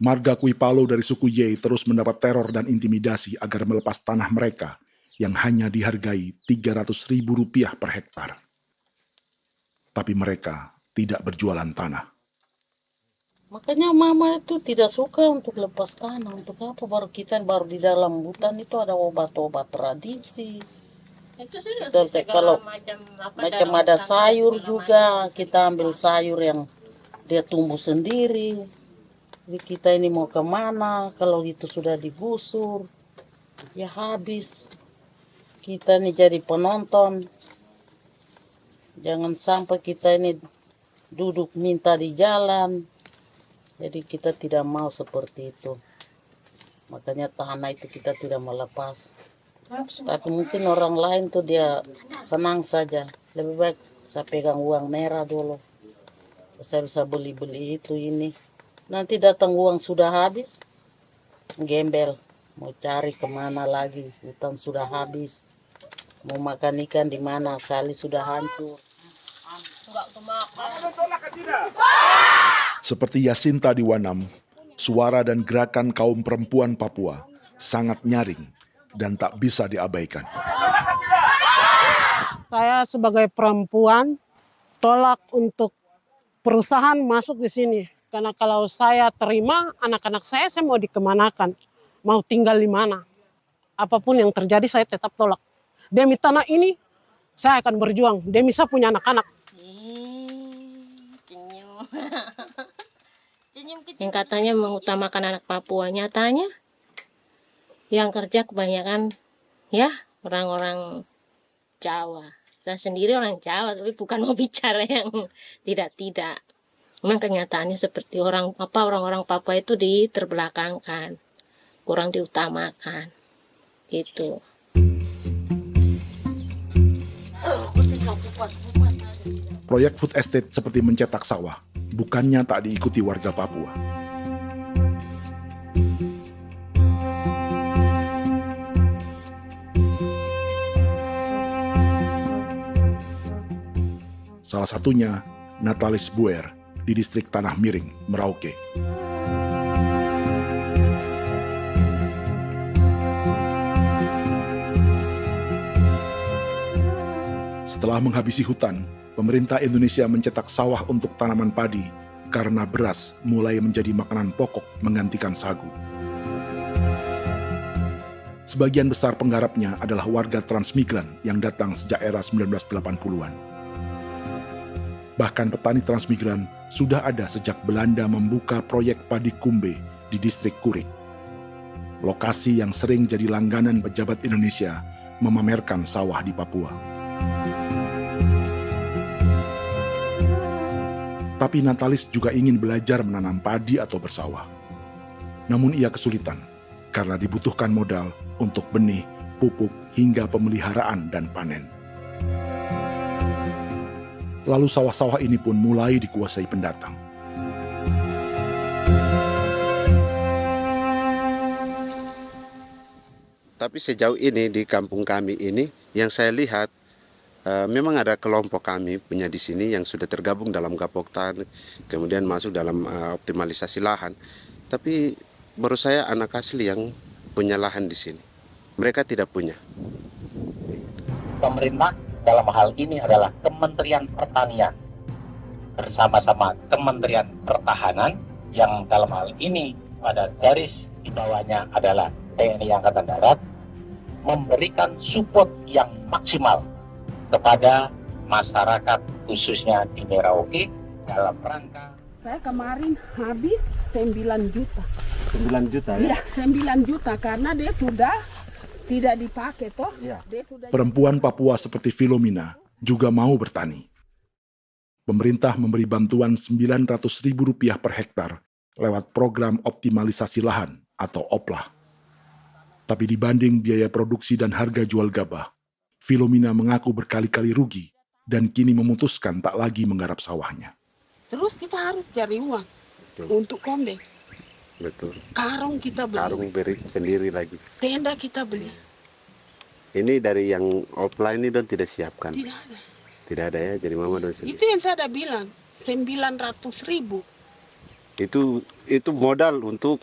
Marga Kuipalo dari suku Ye terus mendapat teror dan intimidasi agar melepas tanah mereka yang hanya dihargai Rp300.000 per hektar. Tapi mereka tidak berjualan tanah. Makanya mama itu tidak suka untuk lepas tanah. Untuk apa? Baru di dalam hutan itu ada obat-obat tradisi. Itu sudah Kalau macam ada sayur juga, kita ambil sayur yang dia tumbuh sendiri. Jadi kita ini mau kemana, kalau itu sudah digusur, ya habis. Kita ini jadi penonton. Jangan sampai kita ini duduk minta di jalan. Jadi kita tidak mau seperti itu. Makanya tanah itu kita tidak melepas. Tapi mungkin orang lain tuh dia senang saja. Lebih baik saya pegang uang merah dulu. Saya bisa beli-beli itu ini. Nanti datang uang sudah habis, gembel, mau cari kemana lagi, hutan sudah habis, mau makan ikan di mana, kali sudah hancur. Seperti Yasinta di Wanam, suara dan gerakan kaum perempuan Papua sangat nyaring dan tak bisa diabaikan. Saya sebagai perempuan tolak untuk perusahaan masuk di sini. Karena kalau saya terima anak-anak saya mau dikemanakan, mau tinggal di mana. Apapun yang terjadi saya tetap tolak. Demi tanah ini saya akan berjuang, demi saya punya anak-anak. Yang katanya mengutamakan anak Papua, nyatanya yang kerja kebanyakan ya orang-orang Jawa. Dan sendiri orang Jawa, tapi bukan mau bicara yang tidak-tidak. Memang kenyataannya seperti orang-orang Papua itu diterbelakangkan, kurang diutamakan, gitu. Proyek food estate seperti mencetak sawah, bukannya tak diikuti warga Papua. Salah satunya Natalis Buer di distrik Tanah Miring, Merauke. Setelah menghabisi hutan, pemerintah Indonesia mencetak sawah untuk tanaman padi karena beras mulai menjadi makanan pokok menggantikan sagu. Sebagian besar penggarapnya adalah warga transmigran yang datang sejak era 1980-an. Bahkan petani transmigran sudah ada sejak Belanda membuka proyek padi kumbe di distrik Kurik. Lokasi yang sering jadi langganan pejabat Indonesia memamerkan sawah di Papua. Tapi Natalis juga ingin belajar menanam padi atau bersawah. Namun ia kesulitan karena dibutuhkan modal untuk benih, pupuk, hingga pemeliharaan dan panen. Lalu sawah-sawah ini pun mulai dikuasai pendatang. Tapi sejauh ini di kampung kami ini yang saya lihat memang ada kelompok kami punya di sini yang sudah tergabung dalam Gapoktan, kemudian masuk dalam optimalisasi lahan. Tapi menurut saya anak asli yang punya lahan di sini. Mereka tidak punya. Pemerintah dalam hal ini adalah Kementerian Pertanian bersama-sama Kementerian Pertahanan yang dalam hal ini pada garis di bawahnya adalah TNI Angkatan Darat, memberikan support yang maksimal kepada masyarakat khususnya di Merauke dalam rangka. Saya kemarin habis 9 juta. 9 juta ya? Iya, 9 juta karena dia sudah tidak dipakai toh. Ya. Perempuan Papua seperti Filomena juga mau bertani. Pemerintah memberi bantuan Rp900.000 per hektar lewat program optimalisasi lahan atau OPLAH. Tapi dibanding biaya produksi dan harga jual gabah, Filomena mengaku berkali-kali rugi dan kini memutuskan tak lagi menggarap sawahnya. Terus kita harus cari uang untuk kombe. Betul. Karung kita beli. Karung beri sendiri lagi. Tenda kita beli. Ini dari yang offline ini don tidak siapkan. Tidak ada. Tidak ada ya, jadi mama don sendiri. Itu yang saya udah bilang, 900.000. Itu modal untuk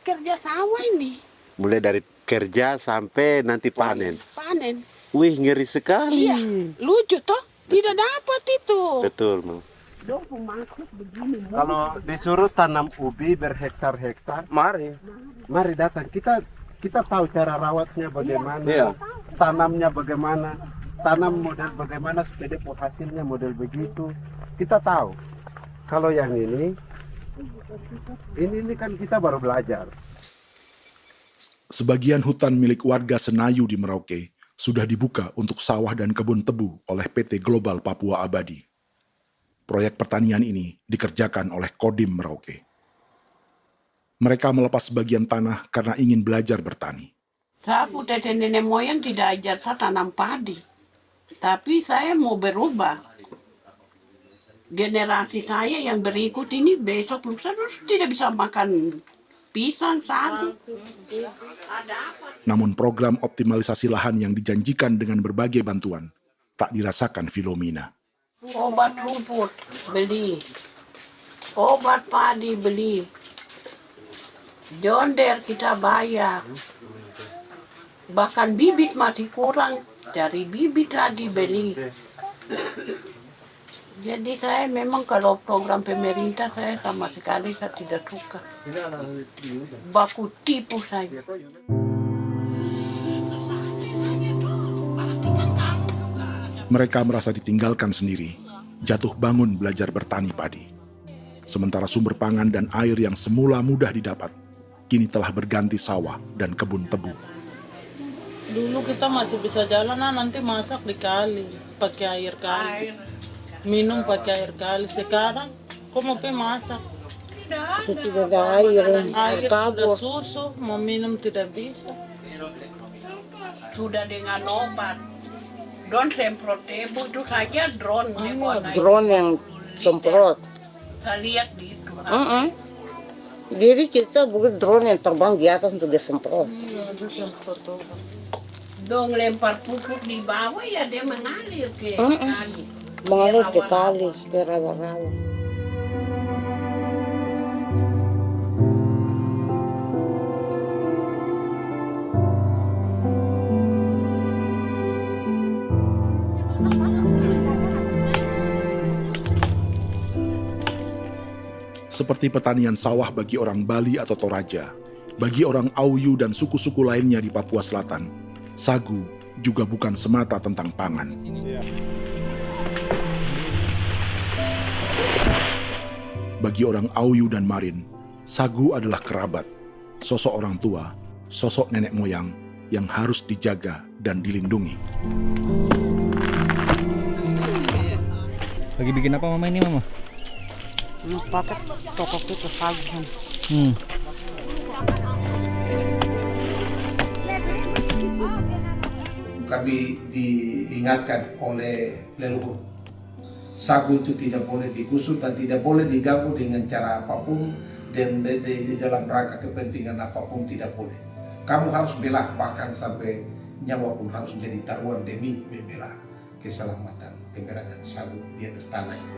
kerja sawah ini. Mulai dari kerja sampai nanti panen. Panen. Wih, ngeri sekali. Iya, lucu toh? Tidak dapat itu. Betul, Mam. Kalau disuruh tanam ubi berhektar-hektar, mari datang. Kita tahu cara rawatnya bagaimana, iya. Tanamnya bagaimana, tanam model bagaimana supaya hasilnya model begitu. Kita tahu. Kalau yang ini kan kita baru belajar. Sebagian hutan milik warga Senayu di Merauke sudah dibuka untuk sawah dan kebun tebu oleh PT Global Papua Abadi. Proyek pertanian ini dikerjakan oleh Kodim Merauke. Mereka melepas sebagian tanah karena ingin belajar bertani. Saya punya nenek moyang tidak ajar saya tanam padi. Tapi saya mau berubah. Generasi saya yang berikut ini besok lusa tidak bisa makan pisang, sagu. Namun program optimalisasi lahan yang dijanjikan dengan berbagai bantuan tak dirasakan Filomena. Obat rumput beli, obat padi beli, jonder kita bayar, bahkan bibit masih kurang, cari bibit lagi beli. Jadi saya memang kalau program pemerintah saya sama sekali saya tidak suka. Baku tipu saya. Mereka merasa ditinggalkan sendiri, jatuh bangun belajar bertani padi. Sementara sumber pangan dan air yang semula mudah didapat, kini telah berganti sawah dan kebun tebu. Dulu kita masih bisa jalan, nanti masak di kali, pakai air kali. Minum pakai air kali. Sekarang, kok mau masak? Tidak ada air. Air sudah susu, mau minum tidak bisa. Sudah dengan obat. Drone semprot tebu itu saja drone. Drone yang semprot. Saya lihat di itu. Jadi kita bukan drone yang terbang di atas untuk disemprot. Iya, itu semprot obat. Dong lempar pupuk di bawah ya dia mengalir ke kali. Mengalir ke kali, ke rawa-rawa. Seperti pertanian sawah bagi orang Bali atau Toraja, Bagi orang Auyu dan suku-suku lainnya di Papua Selatan, sagu juga bukan semata tentang pangan. Bagi orang Auyu dan Marin, sagu adalah kerabat, sosok orang tua, sosok nenek moyang yang harus dijaga dan dilindungi. Lagi bikin apa mama ini mama? Pakai toko itu sagu. Kami diingatkan oleh leluhur, sagu itu tidak boleh digusur dan tidak boleh diganggu dengan cara apapun, dan di dalam rangka kepentingan apapun tidak boleh. Kamu harus bela, bahkan sampai nyawa pun harus menjadi taruhan demi membela keselamatan keberadaan sagu di atas tanah ini.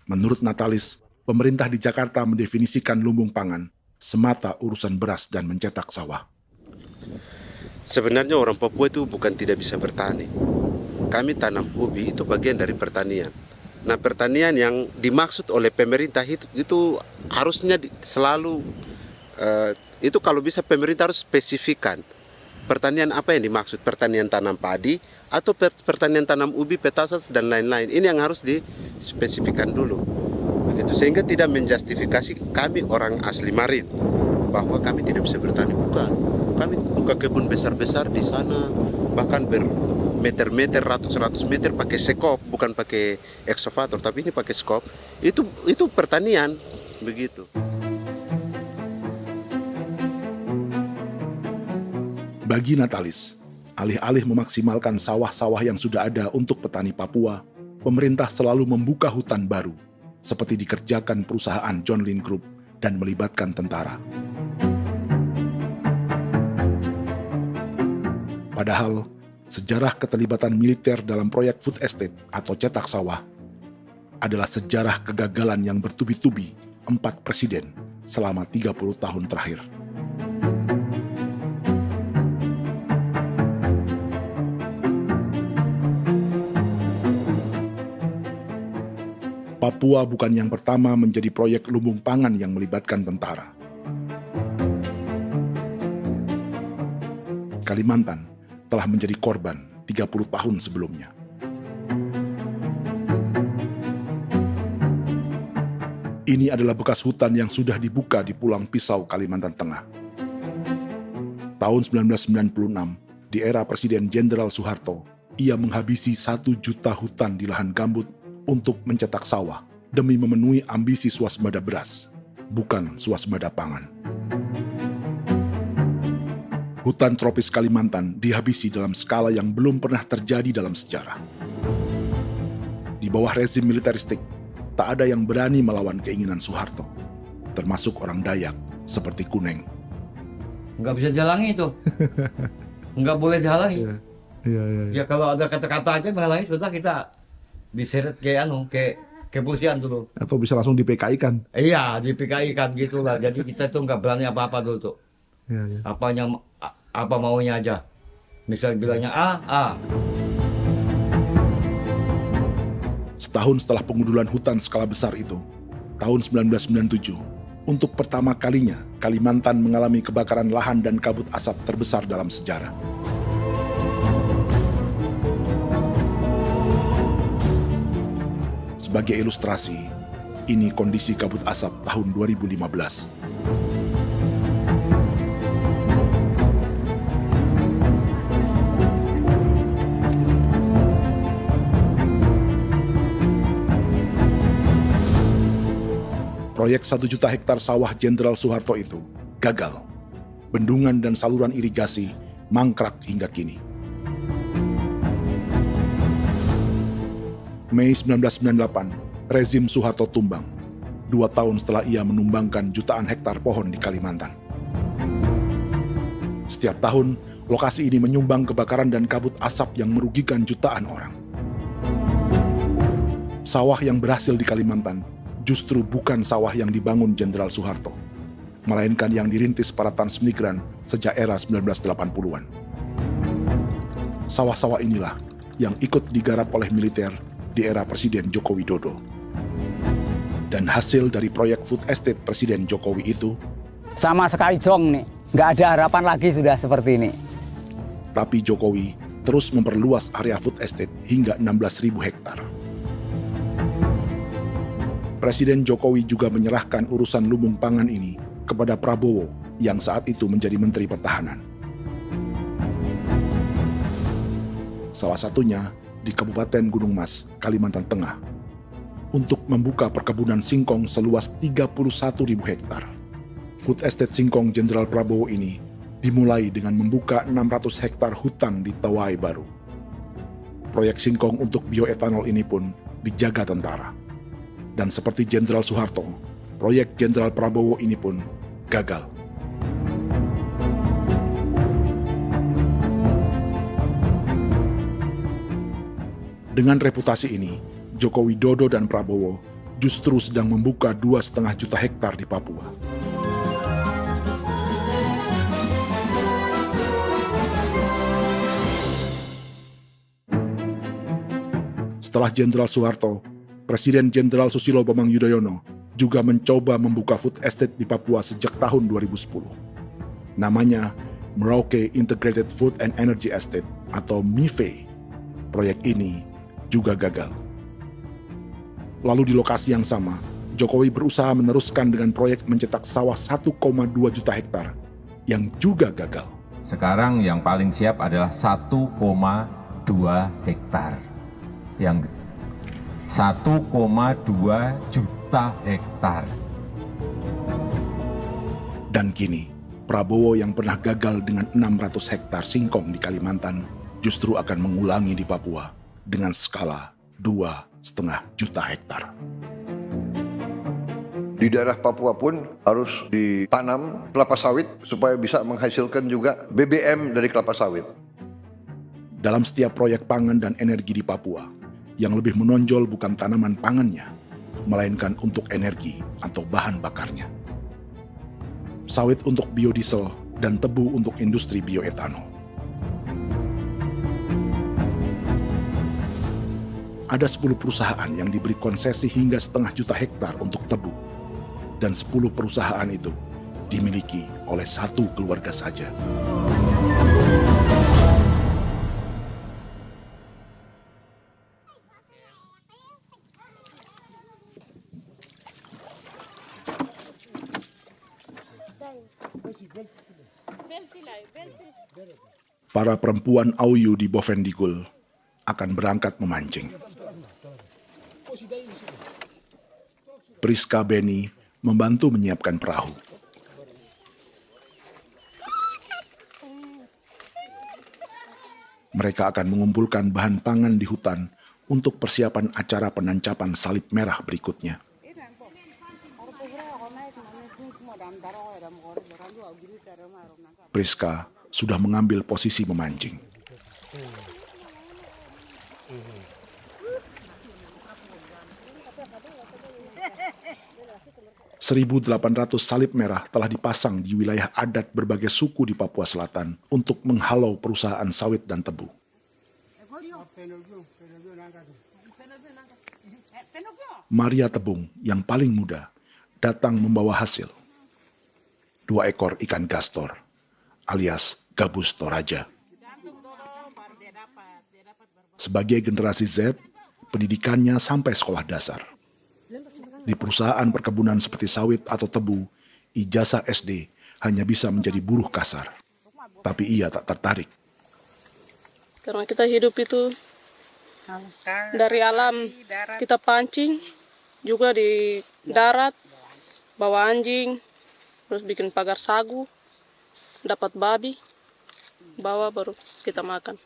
Menurut Natalis, pemerintah di Jakarta mendefinisikan lumbung pangan semata urusan beras dan mencetak sawah. Sebenarnya orang Papua itu bukan tidak bisa bertani. Kami tanam ubi itu bagian dari pertanian. Nah, pertanian yang dimaksud oleh pemerintah itu harusnya selalu, itu kalau bisa pemerintah harus spesifikkan. Pertanian apa yang dimaksud? Pertanian tanam padi atau pertanian tanam ubi, petasan dan lain-lain. Ini yang harus dispesifikkan dulu. Begitu, sehingga tidak menjustifikasi kami orang asli Marin bahwa kami tidak bisa bertani. Bukan. Kami buka kebun besar-besar di sana, bahkan bermeter-meter, ratus-ratus meter pakai sekop, bukan pakai ekskavator, tapi ini pakai skop. Itu pertanian, begitu. Bagi Natalis, alih-alih memaksimalkan sawah-sawah yang sudah ada untuk petani Papua, pemerintah selalu membuka hutan baru, seperti dikerjakan perusahaan John Lynn Group dan melibatkan tentara. Padahal, sejarah keterlibatan militer dalam proyek food estate atau cetak sawah adalah sejarah kegagalan yang bertubi-tubi 4 presiden selama 30 tahun terakhir. Papua bukan yang pertama menjadi proyek lumbung pangan yang melibatkan tentara. Kalimantan telah menjadi korban 30 tahun sebelumnya. Ini adalah bekas hutan yang sudah dibuka di Pulang Pisau, Kalimantan Tengah. Tahun 1996, di era Presiden Jenderal Soeharto, ia menghabisi 1 juta hutan di lahan gambut untuk mencetak sawah demi memenuhi ambisi swasembada beras, bukan swasembada pangan. Hutan tropis Kalimantan dihabisi dalam skala yang belum pernah terjadi dalam sejarah. Di bawah rezim militeristik, tak ada yang berani melawan keinginan Soeharto, termasuk orang Dayak seperti Kuneng. Nggak bisa dihalangi itu. Nggak boleh dihalangi. Ya kalau ada kata-kata aja menghalangi, sudah kita diseret ke kepolisian dulu. Atau bisa langsung di PKI-kan. Iya, di PKI-kan gitulah. Jadi kita tuh nggak berani apa-apa dulu tuh. Ya. Apa maunya aja. Misal bilangnya A. Setahun setelah pengundulan hutan skala besar itu, tahun 1997, untuk pertama kalinya Kalimantan mengalami kebakaran lahan dan kabut asap terbesar dalam sejarah. Sebagai ilustrasi, ini kondisi kabut asap tahun 2015. Proyek 1 juta hektar sawah Jenderal Soeharto itu gagal. Bendungan dan saluran irigasi mangkrak hingga kini. Mei 1998, rezim Soeharto tumbang. 2 tahun setelah ia menumbangkan jutaan hektar pohon di Kalimantan. Setiap tahun, lokasi ini menyumbang kebakaran dan kabut asap yang merugikan jutaan orang. Sawah yang berhasil di Kalimantan justru bukan sawah yang dibangun Jenderal Soeharto, melainkan yang dirintis para transmigran sejak era 1980-an. Sawah-sawah inilah yang ikut digarap oleh militer di era Presiden Joko Widodo. Dan hasil dari proyek food estate Presiden Jokowi itu sama sekali jong nih, nggak ada harapan lagi sudah seperti ini. Tapi Jokowi terus memperluas area food estate hingga 16.000 hektar. Presiden Jokowi juga menyerahkan urusan lumbung pangan ini kepada Prabowo yang saat itu menjadi Menteri Pertahanan. Salah satunya di Kabupaten Gunung Mas, Kalimantan Tengah, untuk membuka perkebunan singkong seluas 31.000 hektar. Food estate singkong Jenderal Prabowo ini dimulai dengan membuka 600 hektar hutan di Tawai Baru. Proyek singkong untuk bioetanol ini pun dijaga tentara. Dan seperti Jenderal Soeharto, proyek Jenderal Prabowo ini pun gagal. Dengan reputasi ini, Joko Widodo dan Prabowo justru sedang membuka 2,5 juta hektar di Papua. Setelah Jenderal Soeharto, Presiden Jenderal Susilo Bambang Yudhoyono juga mencoba membuka food estate di Papua sejak tahun 2010. Namanya Merauke Integrated Food and Energy Estate atau MIFE. Proyek ini juga gagal. Lalu di lokasi yang sama, Jokowi berusaha meneruskan dengan proyek mencetak sawah 1,2 juta hektar yang juga gagal. Sekarang yang paling siap adalah 1,2 hektar. Yang 1,2 juta hektar. Dan kini, Prabowo yang pernah gagal dengan 600 hektar singkong di Kalimantan justru akan mengulangi di Papua dengan skala 2,5 juta hektar. Di daerah Papua pun harus ditanam kelapa sawit supaya bisa menghasilkan juga BBM dari kelapa sawit. Dalam setiap proyek pangan dan energi di Papua, yang lebih menonjol bukan tanaman pangannya, melainkan untuk energi atau bahan bakarnya. Sawit untuk biodiesel dan tebu untuk industri bioetanol. Ada 10 perusahaan yang diberi konsesi hingga 0,5 juta hektar untuk tebu. Dan 10 perusahaan itu dimiliki oleh 1 keluarga saja. Para perempuan Auyu di Bovendigul akan berangkat memancing. Priska Beni membantu menyiapkan perahu. Mereka akan mengumpulkan bahan pangan di hutan untuk persiapan acara penancapan salib merah berikutnya. Priska sudah mengambil posisi memancing. 1.800 salib merah telah dipasang di wilayah adat berbagai suku di Papua Selatan untuk menghalau perusahaan sawit dan tebu. Maria Tebung yang paling muda datang membawa hasil. 2 ekor ikan gastor alias gabus toraja. Sebagai generasi Z, pendidikannya sampai sekolah dasar. Di perusahaan perkebunan seperti sawit atau tebu, ijazah SD hanya bisa menjadi buruh kasar. Tapi ia tak tertarik. Karena kita hidup itu dari alam, kita pancing, juga di darat, bawa anjing, terus bikin pagar sagu, dapat babi, bawa baru kita makan.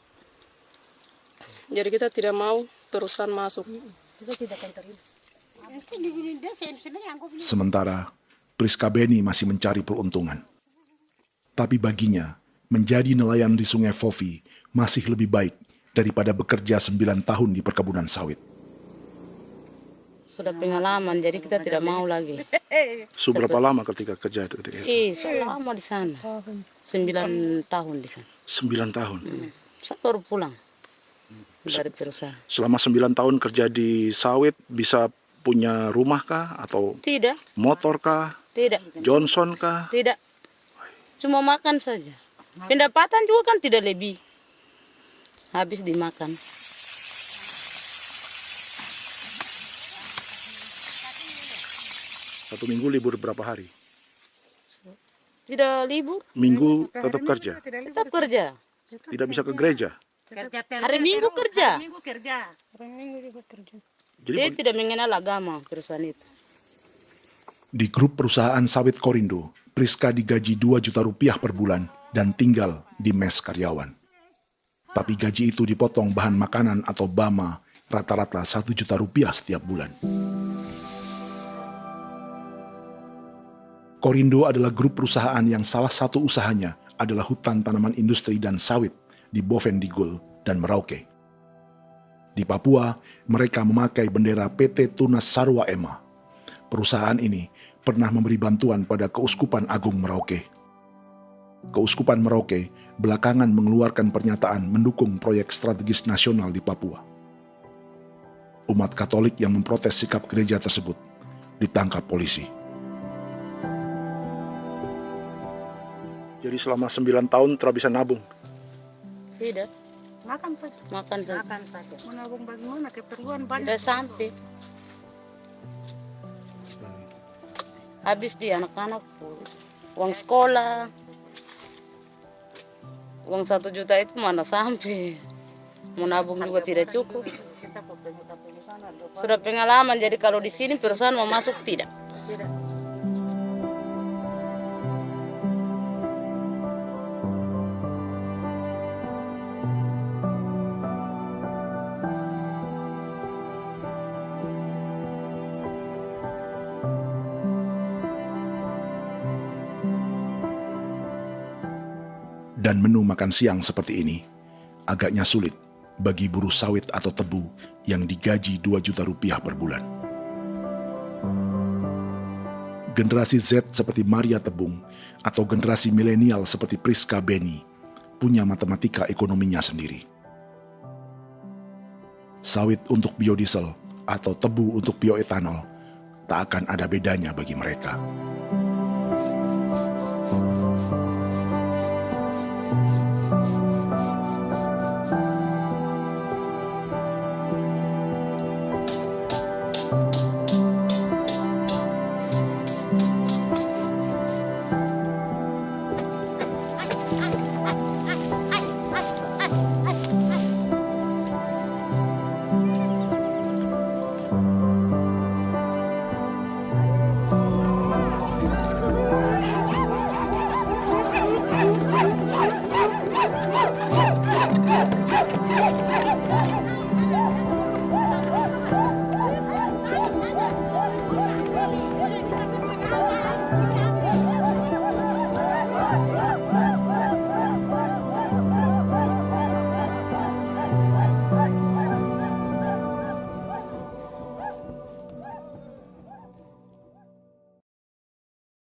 Jadi kita tidak mau perusahaan masuk. Kita tidak akan terima. Sementara Priska Beni masih mencari peruntungan. Tapi baginya, menjadi nelayan di Sungai Fofi masih lebih baik daripada bekerja 9 tahun di perkebunan sawit. Sudah pengalaman, jadi kita tidak mau lagi. Seberapa lama ketika kerja itu? Selama di sana. 9 tahun di sana. 9 tahun? Saya baru pulang dari perusahaan. Selama 9 tahun kerja di sawit, bisa punya rumah kah? Atau Tidak. motor kah? Tidak. Johnson kah? Tidak. Cuma makan saja. Pendapatan juga kan tidak lebih. Habis dimakan. Satu minggu libur berapa hari? Tidak libur. Minggu tetap kerja? Tetap kerja. Tidak bisa ke gereja? Hari Minggu kerja. Hari Minggu juga kerja. Dia tidak mengenal agama perusahaan itu. Di grup perusahaan sawit Korindo, Priska digaji 2 juta rupiah per bulan dan tinggal di mes karyawan. Tapi gaji itu dipotong bahan makanan atau BAMA rata-rata 1 juta rupiah setiap bulan. Korindo adalah grup perusahaan yang salah satu usahanya adalah hutan tanaman industri dan sawit di Bovendigul dan Merauke. Di Papua, mereka memakai bendera PT Tunas Sarwa Ema. Perusahaan ini pernah memberi bantuan pada Keuskupan Agung Merauke. Keuskupan Merauke belakangan mengeluarkan pernyataan mendukung proyek strategis nasional di Papua. Umat Katolik yang memprotes sikap gereja tersebut ditangkap polisi. Jadi selama 9 tahun tidak bisa nabung? Tidak. Makan saja. Makan saja. Makan saja. Menabung bagaimana? Keperluan banyak. Sudah sampai. Habis di anak-anak uang sekolah. Uang 1 juta itu mana sampai. Mau nabung juga tidak cukup. Sudah pengalaman, jadi kalau di sini perusahaan mau masuk tidak. Dan menu makan siang seperti ini agaknya sulit bagi buruh sawit atau tebu yang digaji 2 juta rupiah per bulan. Generasi Z seperti Maria Tebung atau generasi milenial seperti Priska Beni punya matematika ekonominya sendiri. Sawit untuk biodiesel atau tebu untuk bioetanol tak akan ada bedanya bagi mereka.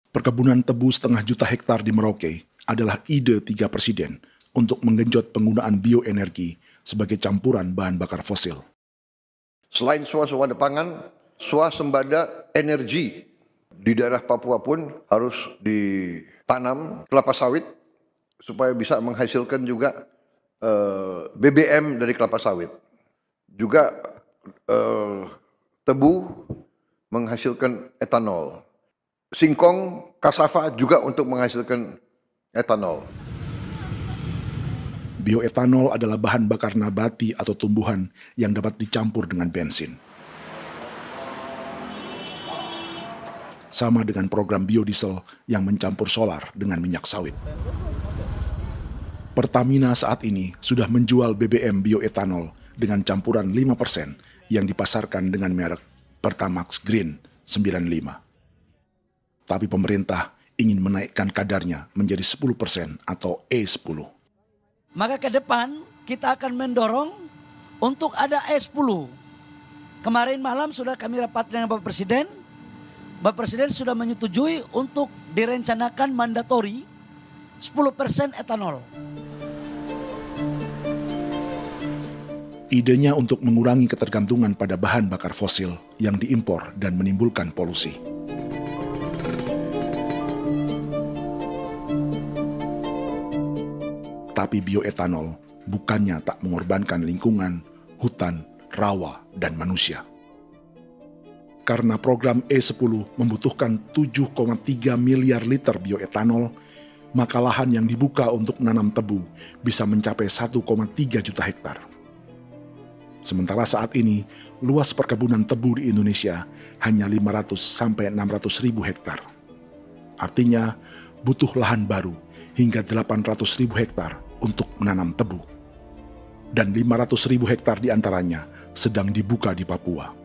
Perkebunan tebu 1,5 juta hektar di Merauke adalah ide 3 presiden untuk menggenjot penggunaan bioenergi sebagai campuran bahan bakar fosil. Selain swasembada pangan, swasembada energi di daerah Papua pun harus ditanam kelapa sawit supaya bisa menghasilkan juga BBM dari kelapa sawit. Juga tebu menghasilkan etanol. Singkong, kasava juga untuk menghasilkan etanol. Bioetanol adalah bahan bakar nabati atau tumbuhan yang dapat dicampur dengan bensin. Sama dengan program biodiesel yang mencampur solar dengan minyak sawit. Pertamina saat ini sudah menjual BBM bioetanol dengan campuran 5% yang dipasarkan dengan merek Pertamax Green 95. Tapi pemerintah ingin menaikkan kadarnya menjadi 10% atau E10. Maka ke depan kita akan mendorong untuk ada E10. Kemarin malam sudah kami rapat dengan Bapak Presiden. Bapak Presiden sudah menyetujui untuk direncanakan mandatori 10% etanol. Idenya untuk mengurangi ketergantungan pada bahan bakar fosil yang diimpor dan menimbulkan polusi. Tapi bioetanol bukannya tak mengorbankan lingkungan, hutan, rawa, dan manusia. Karena program E10 membutuhkan 7,3 miliar liter bioetanol, maka lahan yang dibuka untuk menanam tebu bisa mencapai 1,3 juta hektar. Sementara saat ini, luas perkebunan tebu di Indonesia hanya 500 sampai 600 ribu hektar. Artinya, butuh lahan baru hingga 800 ribu hektar untuk menanam tebu. Dan 500 ribu hektar diantaranya sedang dibuka di Papua.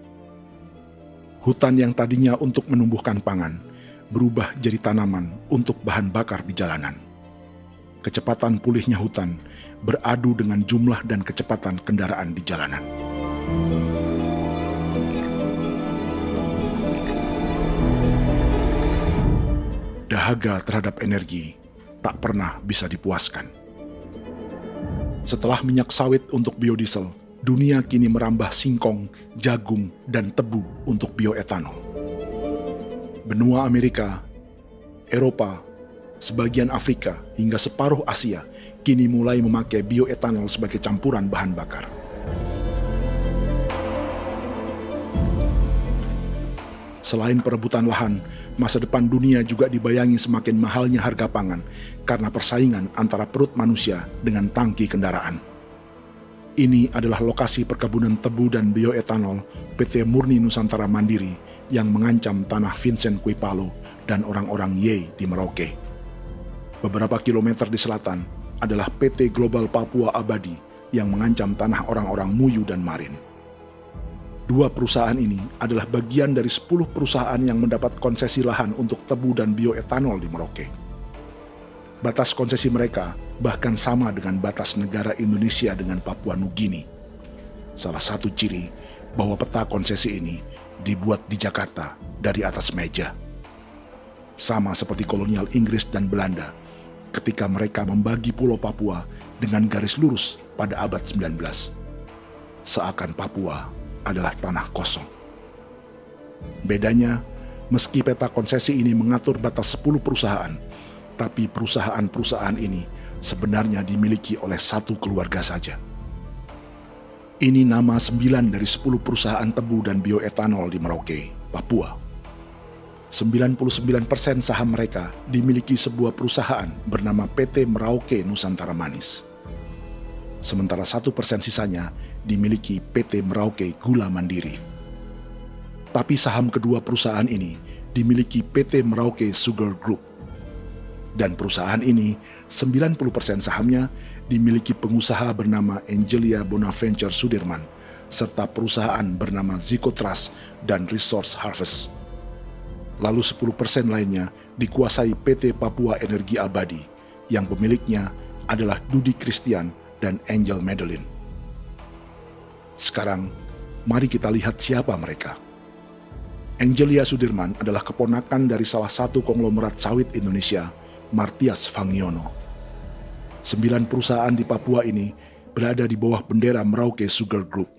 Hutan yang tadinya untuk menumbuhkan pangan, berubah jadi tanaman untuk bahan bakar di jalanan. Kecepatan pulihnya hutan beradu dengan jumlah dan kecepatan kendaraan di jalanan. Dahaga terhadap energi tak pernah bisa dipuaskan. Setelah minyak sawit untuk biodiesel, dunia kini merambah singkong, jagung, dan tebu untuk bioetanol. Benua Amerika, Eropa, sebagian Afrika, hingga separuh Asia kini mulai memakai bioetanol sebagai campuran bahan bakar. Selain perebutan lahan, masa depan dunia juga dibayangi semakin mahalnya harga pangan karena persaingan antara perut manusia dengan tangki kendaraan. Ini adalah lokasi perkebunan tebu dan bioetanol PT Murni Nusantara Mandiri yang mengancam tanah Vincent Quipalo dan orang-orang Ye di Merauke. Beberapa kilometer di selatan adalah PT Global Papua Abadi yang mengancam tanah orang-orang Muyu dan Marin. Dua perusahaan ini adalah bagian dari 10 perusahaan yang mendapat konsesi lahan untuk tebu dan bioetanol di Merauke. Batas konsesi mereka bahkan sama dengan batas negara Indonesia dengan Papua Nugini. Salah satu ciri bahwa peta konsesi ini dibuat di Jakarta dari atas meja. Sama seperti kolonial Inggris dan Belanda ketika mereka membagi Pulau Papua dengan garis lurus pada abad 19. Seakan Papua adalah tanah kosong. Bedanya, meski peta konsesi ini mengatur batas 10 perusahaan, tapi perusahaan-perusahaan ini sebenarnya dimiliki oleh satu keluarga saja. Ini nama 9 dari 10 perusahaan tebu dan bioetanol di Merauke, Papua. 99% saham mereka dimiliki sebuah perusahaan bernama PT Merauke Nusantara Manis. Sementara 1% sisanya dimiliki PT Merauke Gula Mandiri. Tapi saham kedua perusahaan ini dimiliki PT Merauke Sugar Group. Dan perusahaan ini 90% sahamnya dimiliki pengusaha bernama Angelia Bonaventure Sudirman serta perusahaan bernama Zico Trust dan Resource Harvest. Lalu 10% lainnya dikuasai PT Papua Energi Abadi yang pemiliknya adalah Dudi Christian dan Angel Madeline. Sekarang, mari kita lihat siapa mereka. Angelia Sudirman adalah keponakan dari salah satu konglomerat sawit Indonesia, Martias Fangiono. 9 perusahaan di Papua ini berada di bawah bendera Merauke Sugar Group.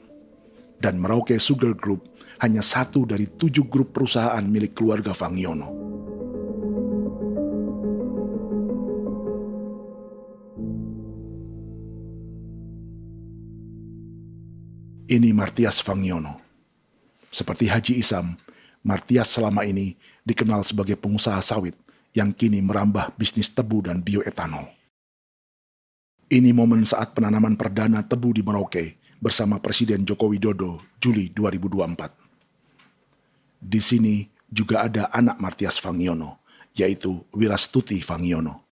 Dan Merauke Sugar Group hanya satu dari 7 grup perusahaan milik keluarga Fangiono. Ini Martias Fangiono. Seperti Haji Isam, Martias selama ini dikenal sebagai pengusaha sawit yang kini merambah bisnis tebu dan bioetanol. Ini momen saat penanaman perdana tebu di Merauke bersama Presiden Joko Widodo Juli 2024. Di sini juga ada anak Martias Fangiono, yaitu Wirastuti Fangiono.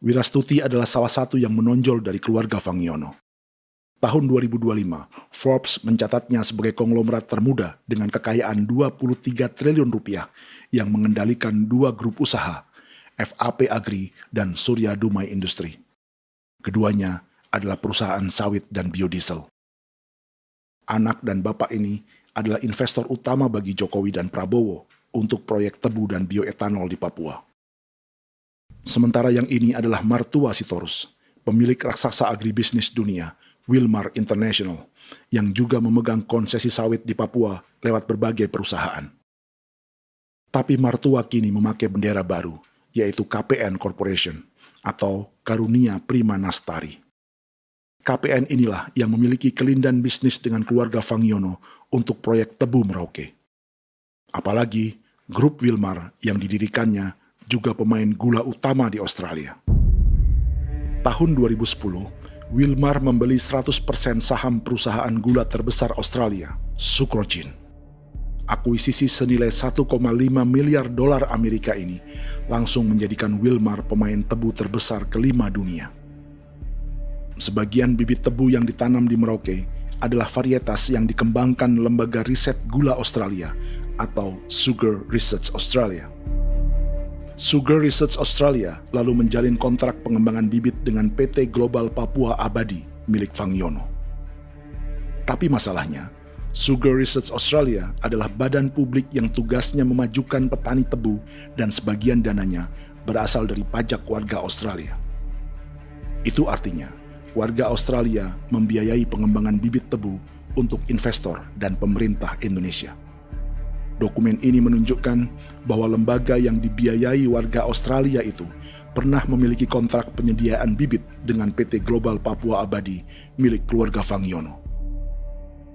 Wirastuti adalah salah satu yang menonjol dari keluarga Fangiono. Tahun 2025, Forbes mencatatnya sebagai konglomerat termuda dengan kekayaan 23 triliun rupiah yang mengendalikan 2 grup usaha, FAP Agri dan Surya Dumai Industri. Keduanya adalah perusahaan sawit dan biodiesel. Anak dan bapak ini adalah investor utama bagi Jokowi dan Prabowo untuk proyek tebu dan bioetanol di Papua. Sementara yang ini adalah Martua Sitorus, pemilik raksasa agribisnis dunia, Wilmar International, yang juga memegang konsesi sawit di Papua lewat berbagai perusahaan. Tapi Martua kini memakai bendera baru, yaitu KPN Corporation atau Karunia Prima Nastari. KPN inilah yang memiliki kelindan bisnis dengan keluarga Fangiono untuk proyek tebu Merauke. Apalagi grup Wilmar yang didirikannya juga pemain gula utama di Australia. Tahun 2010, Wilmar membeli 100% saham perusahaan gula terbesar Australia, Sucrogin. Akuisisi senilai 1,5 miliar dolar Amerika ini langsung menjadikan Wilmar pemain tebu terbesar kelima dunia. Sebagian bibit tebu yang ditanam di Merauke adalah varietas yang dikembangkan Lembaga Riset Gula Australia atau Sugar Research Australia. Sugar Research Australia lalu menjalin kontrak pengembangan bibit dengan PT Global Papua Abadi milik Fangiono. Tapi masalahnya, Sugar Research Australia adalah badan publik yang tugasnya memajukan petani tebu dan sebagian dananya berasal dari pajak warga Australia. Itu artinya, warga Australia membiayai pengembangan bibit tebu untuk investor dan pemerintah Indonesia. Dokumen ini menunjukkan bahwa lembaga yang dibiayai warga Australia itu pernah memiliki kontrak penyediaan bibit dengan PT Global Papua Abadi milik keluarga Fangiono.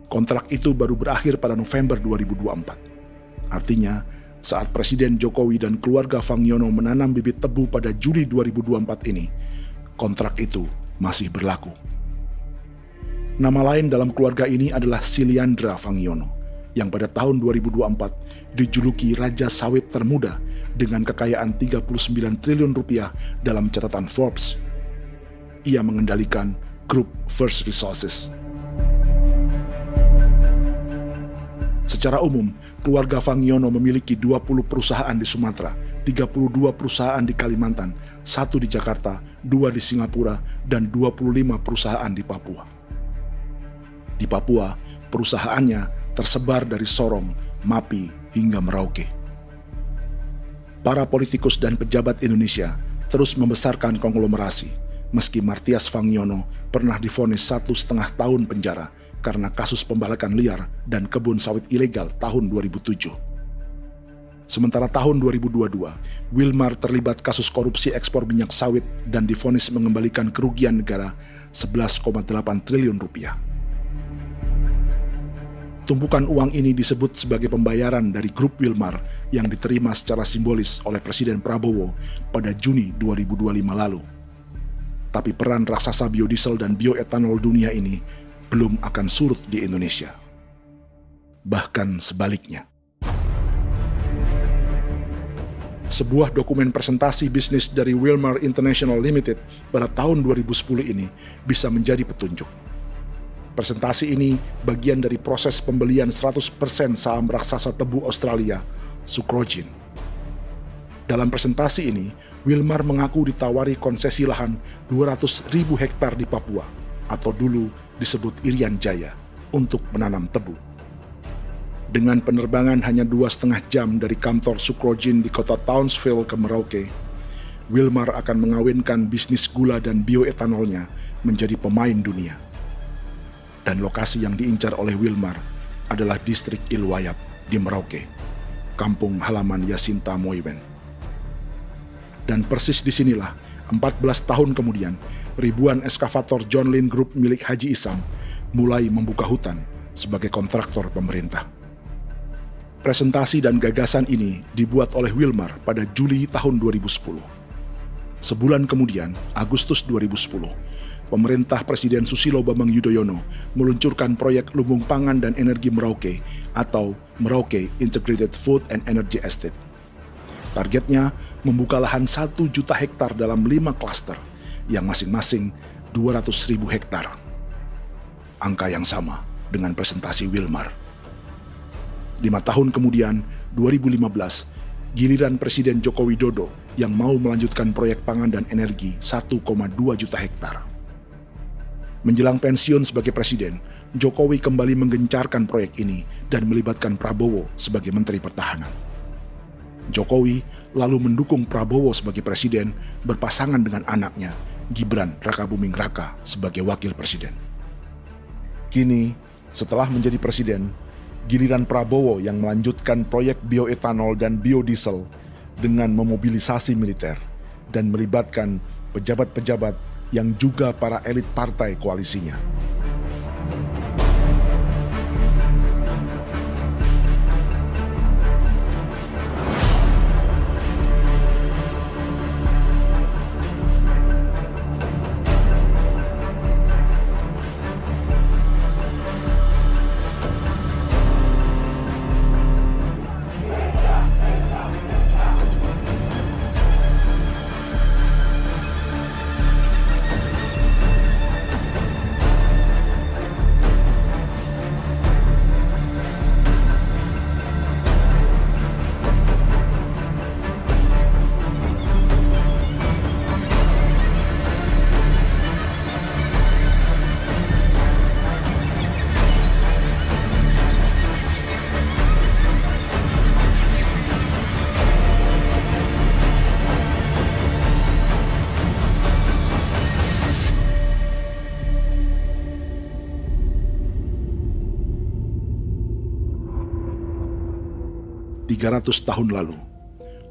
Kontrak itu baru berakhir pada November 2024. Artinya, saat Presiden Jokowi dan keluarga Fangiono menanam bibit tebu pada Juli 2024 ini, kontrak itu masih berlaku. Nama lain dalam keluarga ini adalah Siliandra Fangiono, yang pada tahun 2024 dijuluki Raja Sawit Termuda dengan kekayaan 39 triliun rupiah dalam catatan Forbes. Ia mengendalikan grup First Resources. Secara umum, keluarga Fangiono memiliki 20 perusahaan di Sumatera, 32 perusahaan di Kalimantan, 1 di Jakarta, 2 di Singapura, dan 25 perusahaan di Papua. Di Papua, perusahaannya tersebar dari Sorong, Mapi, hingga Merauke. Para politikus dan pejabat Indonesia terus membesarkan konglomerasi, meski Martias Fangiono pernah divonis 1,5 tahun penjara karena kasus pembalakan liar dan kebun sawit ilegal tahun 2007. Sementara tahun 2022, Wilmar terlibat kasus korupsi ekspor minyak sawit dan divonis mengembalikan kerugian negara 11,8 triliun rupiah. Tumpukan uang ini disebut sebagai pembayaran dari grup Wilmar yang diterima secara simbolis oleh Presiden Prabowo pada Juni 2025 lalu. Tapi peran raksasa biodiesel dan bioetanol dunia ini belum akan surut di Indonesia. Bahkan sebaliknya. Sebuah dokumen presentasi bisnis dari Wilmar International Limited pada tahun 2010 ini bisa menjadi petunjuk. Presentasi ini bagian dari proses pembelian 100% saham raksasa tebu Australia, Sucrogin. Dalam presentasi ini, Wilmar mengaku ditawari konsesi lahan 200.000 hektar di Papua, atau dulu disebut Irian Jaya, untuk menanam tebu. Dengan penerbangan hanya 2,5 jam dari kantor Sucrogin di kota Townsville ke Merauke, Wilmar akan mengawinkan bisnis gula dan bioetanolnya menjadi pemain dunia. Dan lokasi yang diincar oleh Wilmar adalah distrik Ilwayap di Merauke, kampung halaman Yasinta Moiwen. Dan persis disinilah, 14 tahun kemudian, ribuan eskavator John Lynn Group milik Haji Isam mulai membuka hutan sebagai kontraktor pemerintah. Presentasi dan gagasan ini dibuat oleh Wilmar pada Juli tahun 2010. Sebulan kemudian, Agustus 2010, pemerintah Presiden Susilo Bambang Yudhoyono meluncurkan proyek Lumbung Pangan dan Energi Merauke atau Merauke Integrated Food and Energy Estate. Targetnya membuka lahan 1 juta hektar dalam 5 klaster yang masing-masing 200.000 hektar. angka yang sama dengan presentasi Wilmar. 5 tahun kemudian, 2015, giliran Presiden Joko Widodo yang mau melanjutkan proyek pangan dan energi 1,2 juta hektar. Menjelang pensiun sebagai presiden, Jokowi kembali menggencarkan proyek ini dan melibatkan Prabowo sebagai Menteri Pertahanan. Jokowi lalu mendukung Prabowo sebagai presiden berpasangan dengan anaknya, Gibran Rakabuming Raka sebagai wakil presiden. Kini, setelah menjadi presiden, giliran Prabowo yang melanjutkan proyek bioetanol dan biodiesel dengan memobilisasi militer dan melibatkan pejabat-pejabat yang juga para elit partai koalisinya. Tahun lalu,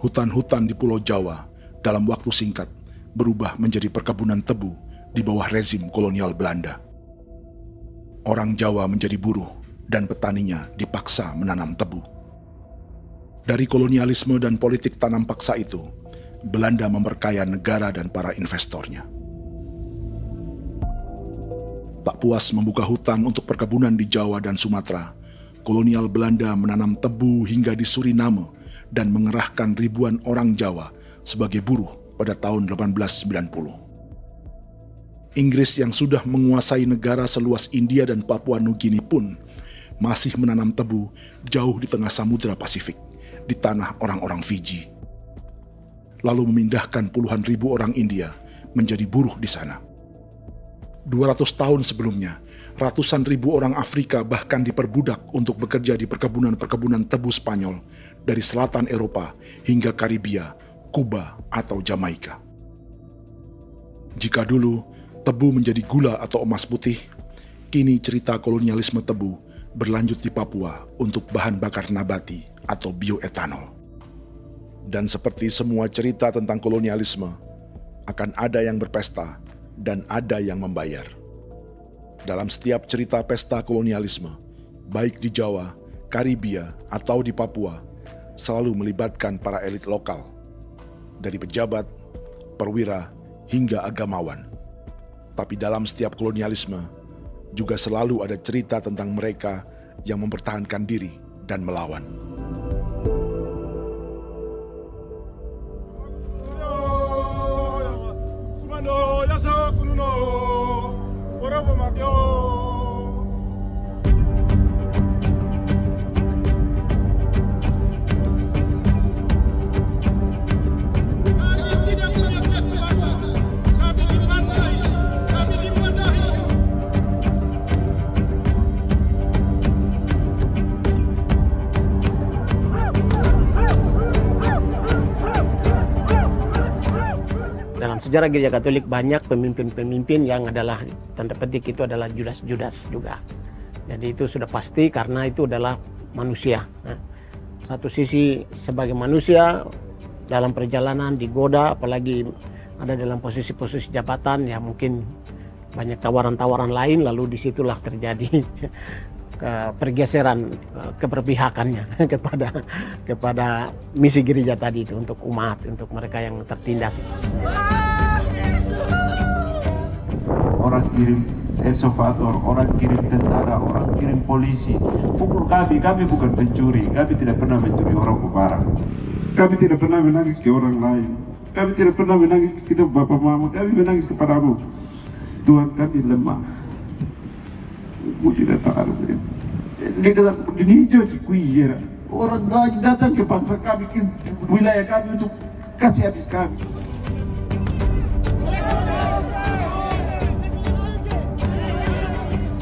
hutan-hutan di Pulau Jawa dalam waktu singkat berubah menjadi perkebunan tebu di bawah rezim kolonial Belanda. Orang Jawa menjadi buruh dan petaninya dipaksa menanam tebu. Dari kolonialisme dan politik tanam paksa itu, Belanda memperkaya negara dan para investornya. Tak puas membuka hutan untuk perkebunan di Jawa dan Sumatera, kolonial Belanda menanam tebu hingga di Suriname dan mengerahkan ribuan orang Jawa sebagai buruh pada tahun 1890. Inggris yang sudah menguasai negara seluas India dan Papua Nugini pun masih menanam tebu jauh di tengah Samudra Pasifik, di tanah orang-orang Fiji. Lalu memindahkan puluhan ribu orang India menjadi buruh di sana. 200 tahun sebelumnya, ratusan ribu orang Afrika bahkan diperbudak untuk bekerja di perkebunan-perkebunan tebu Spanyol dari selatan Eropa hingga Karibia, Kuba, atau Jamaika. Jika dulu tebu menjadi gula atau emas putih, kini cerita kolonialisme tebu berlanjut di Papua untuk bahan bakar nabati atau bioetanol. Dan seperti semua cerita tentang kolonialisme, akan ada yang berpesta dan ada yang membayar. Dalam setiap cerita pesta kolonialisme, baik di Jawa, Karibia, atau di Papua, selalu melibatkan para elit lokal, dari pejabat, perwira, hingga agamawan. Tapi dalam setiap kolonialisme, juga selalu ada cerita tentang mereka yang mempertahankan diri dan melawan. Dalam sejarah Gereja Katolik banyak pemimpin-pemimpin yang adalah tanda petik itu adalah Judas-Judas juga. Jadi itu sudah pasti karena itu adalah manusia. Nah, satu sisi sebagai manusia dalam perjalanan digoda, apalagi ada dalam posisi-posisi jabatan ya mungkin banyak tawaran-tawaran lain, lalu disitulah terjadi pergeseran keberpihakannya kepada misi gereja tadi itu untuk umat, untuk mereka yang tertindas. Orang kirim eksavator, orang kirim tentara, orang kirim polisi. Pukul kami bukan pencuri, kami tidak pernah mencuri orang barang. Kami tidak pernah menangis ke orang lain. Kami tidak pernah menangis ke kita bapak mama, kami menangis kepadamu. Tuhan kami lemah. Mesti datang ada begitu. Dia kata begini hijau cikui ya. Orang datang ke bangsa kami, ke wilayah kami untuk kasih habis kami.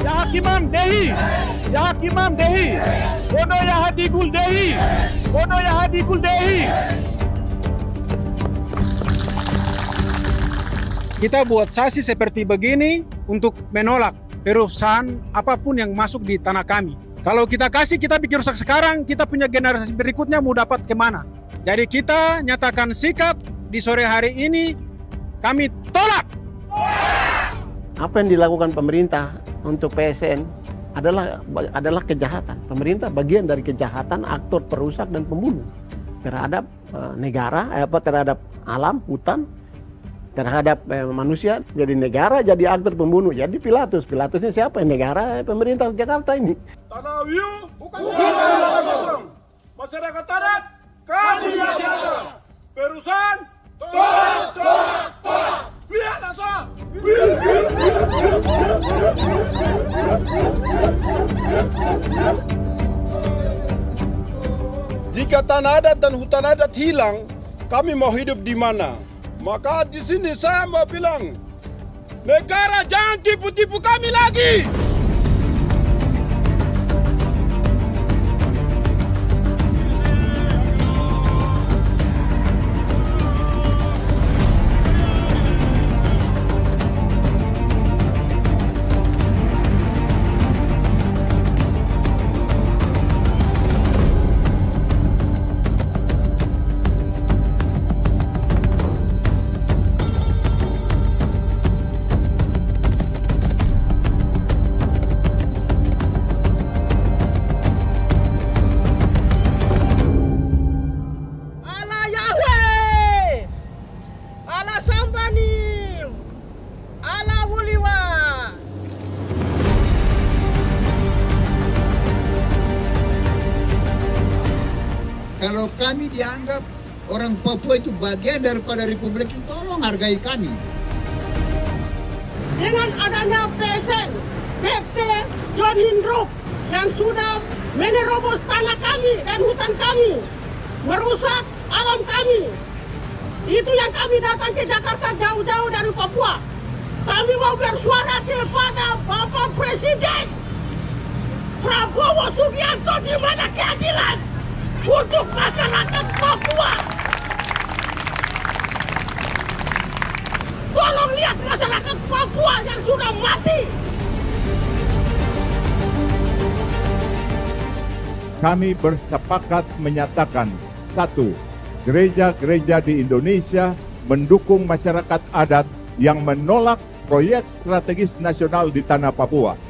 Ya Hakimam Dehi, Ya Hakimam Dehi, Bono Ya Hadikul Dehi, Bono Ya Hadikul Dehi. Kita buat sasi seperti begini untuk menolak perusahaan apapun yang masuk di tanah kami. Kalau kita kasih, kita bikin rusak sekarang, kita punya generasi berikutnya mau dapat kemana. Jadi kita nyatakan sikap di sore hari ini, kami tolak. Apa yang dilakukan pemerintah untuk PSN adalah kejahatan. Pemerintah bagian dari kejahatan, aktor perusak dan pembunuh terhadap negara, terhadap alam, hutan, terhadap manusia. Jadi negara jadi aktor pembunuh. Jadi Pilatusnya siapa? Negara, pemerintah Jakarta ini. Tanah Wiu bukan kosong. Masyarakat adat kami masyarakat. Perusahaan tolak. Lihat asal. Jika tanah adat dan hutan adat hilang, kami mau hidup di mana? Maka di sini saya mau bilang, negara jangan tipu-tipu kami lagi. Kalau kami dianggap orang Papua itu bagian daripada Republik ini, tolong hargai kami. Dengan adanya PSN, PT, John Lindrup yang sudah menerobos tanah kami dan hutan kami, merusak alam kami. Itu yang kami datang ke Jakarta jauh-jauh dari Papua. Kami mau bersuara kepada Bapak Presiden Prabowo Subianto, di mana keadilan untuk masyarakat Papua. Tolong lihat masyarakat Papua yang sudah mati. Kami bersepakat menyatakan, 1. Gereja-gereja di Indonesia mendukung masyarakat adat yang menolak proyek strategis nasional di tanah Papua.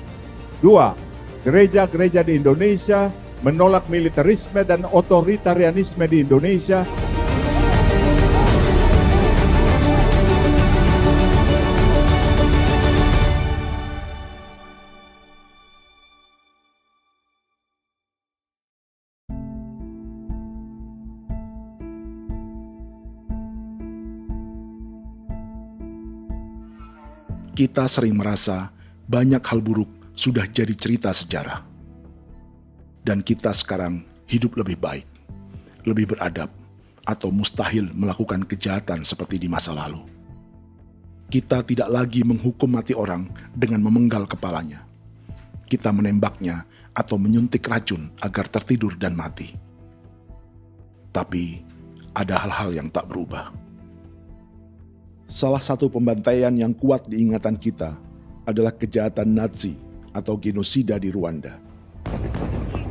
2. Gereja-gereja di Indonesia menolak militerisme dan otoritarianisme di Indonesia. Kita sering merasa banyak hal buruk sudah jadi cerita sejarah. Dan kita sekarang hidup lebih baik, lebih beradab, atau mustahil melakukan kejahatan seperti di masa lalu. Kita tidak lagi menghukum mati orang dengan memenggal kepalanya. Kita menembaknya atau menyuntik racun agar tertidur dan mati. Tapi ada hal-hal yang tak berubah. Salah satu pembantaian yang kuat di ingatan kita adalah kejahatan Nazi atau genosida di Rwanda.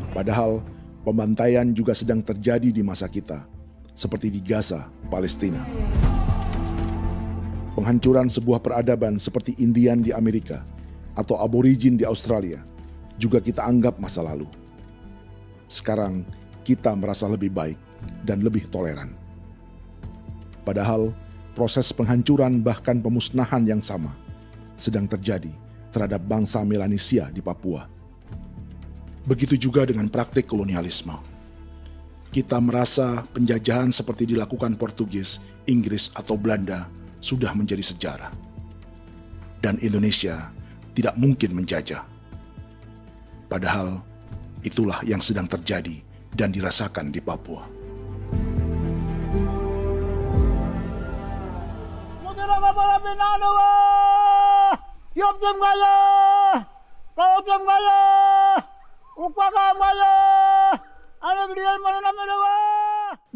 Padahal pembantaian juga sedang terjadi di masa kita, seperti di Gaza, Palestina. Penghancuran sebuah peradaban seperti Indian di Amerika atau aborigin di Australia juga kita anggap masa lalu. Sekarang kita merasa lebih baik dan lebih toleran. Padahal proses penghancuran bahkan pemusnahan yang sama sedang terjadi terhadap bangsa Melanesia di Papua. Begitu juga dengan praktik kolonialisme. Kita merasa penjajahan seperti dilakukan Portugis, Inggris, atau Belanda sudah menjadi sejarah. Dan Indonesia tidak mungkin menjajah. Padahal itulah yang sedang terjadi dan dirasakan di Papua.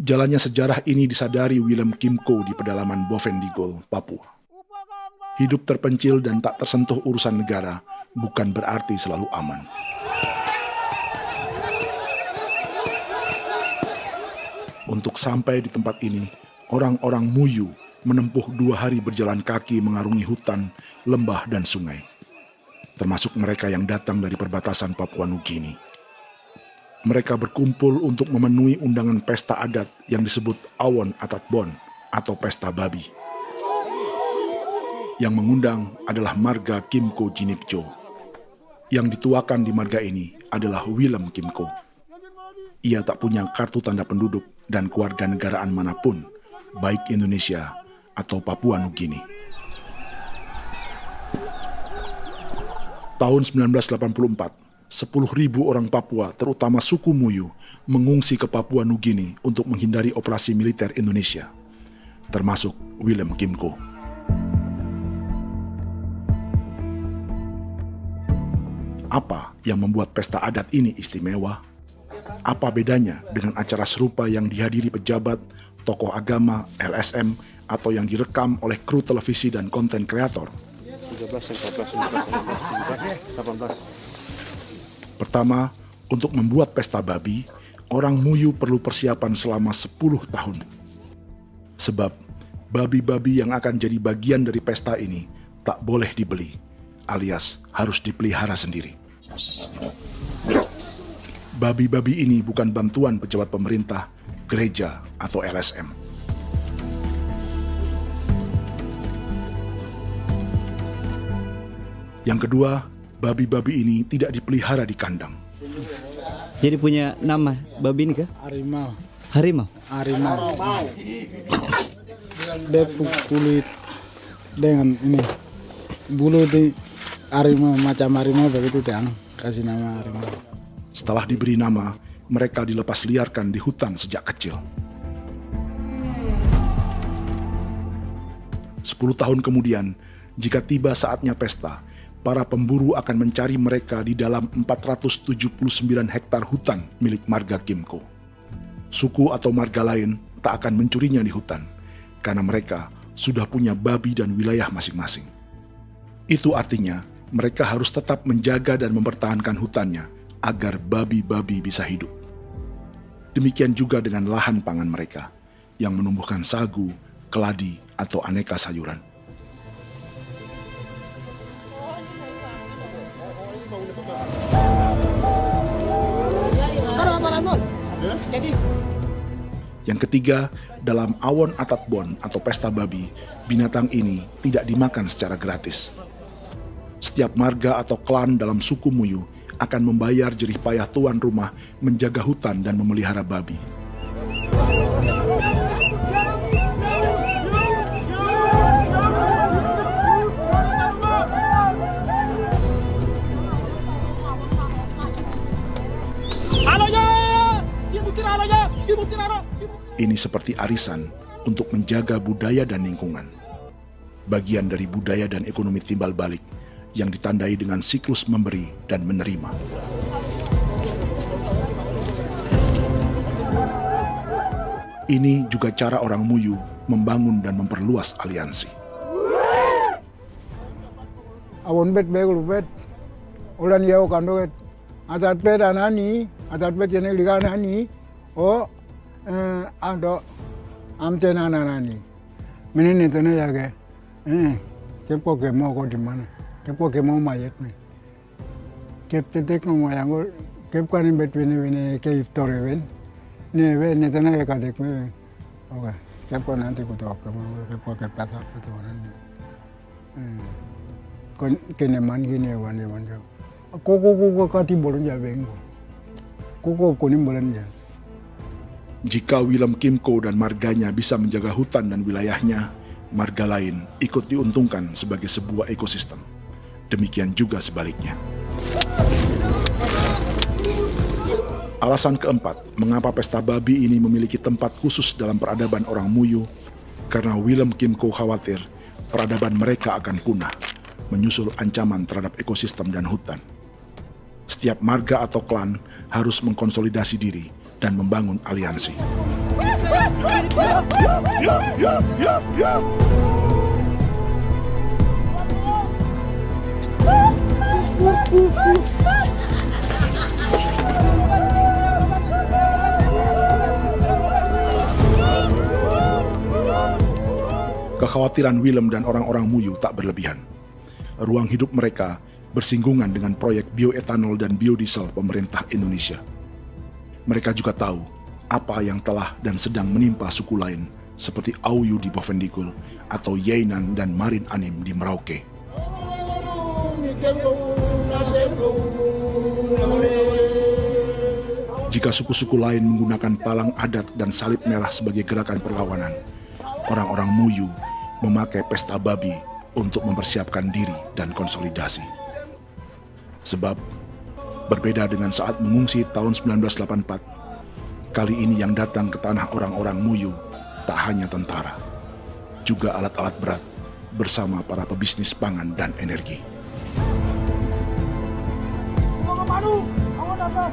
Jalannya sejarah ini disadari Willem Kimco di pedalaman Bovendigol, Papua. Hidup terpencil dan tak tersentuh urusan negara bukan berarti selalu aman. Untuk sampai di tempat ini, orang-orang Muyu menempuh 2 hari berjalan kaki mengarungi hutan, lembah, dan sungai. Termasuk mereka yang datang dari perbatasan Papua Nugini. Mereka berkumpul untuk memenuhi undangan pesta adat yang disebut Awon Atatbon atau pesta babi. Yang mengundang adalah marga Kimco Jinipjo. Yang dituakan di marga ini adalah Willem Kimco. Ia tak punya kartu tanda penduduk dan kewarganegaraan manapun, baik Indonesia atau Papua Nugini. Tahun 1984, 10.000 orang Papua, terutama suku Muyu, mengungsi ke Papua Nugini untuk menghindari operasi militer Indonesia, termasuk Willem Kimco. Apa yang membuat pesta adat ini istimewa? Apa bedanya dengan acara serupa yang dihadiri pejabat, tokoh agama, LSM, atau yang direkam oleh kru televisi dan konten kreator? 13, 14, 15, 18. Pertama, untuk membuat pesta babi, orang Muyu perlu persiapan selama 10 tahun. Sebab, babi-babi yang akan jadi bagian dari pesta ini tak boleh dibeli, alias harus dipelihara sendiri. Babi-babi ini bukan bantuan pejabat pemerintah, gereja, atau LSM. Yang kedua, babi-babi ini tidak dipelihara di kandang. Jadi punya nama babi ini kah? Harimau. Harimau? Harimau. Dia kulit dengan ini bulu di harimau, macam harimau begitu dan kasih nama harimau. Setelah diberi nama, mereka dilepas liarkan di hutan sejak kecil. 10 tahun kemudian, jika tiba saatnya pesta, para pemburu akan mencari mereka di dalam 479 hektar hutan milik marga Kimco. Suku atau marga lain tak akan mencurinya di hutan, karena mereka sudah punya babi dan wilayah masing-masing. Itu artinya mereka harus tetap menjaga dan mempertahankan hutannya agar babi-babi bisa hidup. Demikian juga dengan lahan pangan mereka, yang menumbuhkan sagu, keladi, atau aneka sayuran. Yang ketiga, dalam Awon Atatbon atau pesta babi, binatang ini tidak dimakan secara gratis. Setiap marga atau klan dalam suku Muyu akan membayar jerih payah tuan rumah menjaga hutan dan memelihara babi. Ini seperti arisan untuk menjaga budaya dan lingkungan. Bagian dari budaya dan ekonomi timbal balik yang ditandai dengan siklus memberi dan menerima. Ini juga cara orang Muyu membangun dan memperluas aliansi. Awon bet begul bet, ulan yau kandoet, asat bet anani, asat bet jenek liganani, oh ado amten anani, menini tene yage, kepo ke mau kau di mana, kepo ke mau mayat nih, kep tetek mau yang kep kan bet wini ke iftore wen, ne tene ya kadek nih, oke, kepo nanti kutu aku mau kepo ke pasar kutu orang nih. Kene man gini wane wanje. Koko kati bolon ya bengo. Koko kuning bolon ya. Jika Willem Kimco dan marganya bisa menjaga hutan dan wilayahnya, marga lain ikut diuntungkan sebagai sebuah ekosistem. Demikian juga sebaliknya. Alasan keempat, mengapa pesta babi ini memiliki tempat khusus dalam peradaban orang Muyu, karena Willem Kimco khawatir peradaban mereka akan punah, menyusul ancaman terhadap ekosistem dan hutan. Setiap marga atau klan harus mengkonsolidasi diri dan membangun aliansi. Kekhawatiran Willem dan orang-orang Muyu tak berlebihan. Ruang hidup mereka bersinggungan dengan proyek bioetanol dan biodiesel pemerintah Indonesia. Mereka juga tahu apa yang telah dan sedang menimpa suku lain seperti Auyu di Bovendigul atau Yainan dan Marin Anim di Merauke. Jika suku-suku lain menggunakan palang adat dan salib merah sebagai gerakan perlawanan, orang-orang Muyu memakai pesta babi untuk mempersiapkan diri dan konsolidasi. Sebab, berbeda dengan saat mengungsi tahun 1984, kali ini yang datang ke tanah orang-orang Muyu tak hanya tentara, juga alat-alat berat bersama para pebisnis pangan dan energi. Mau ke Palu, mau datang.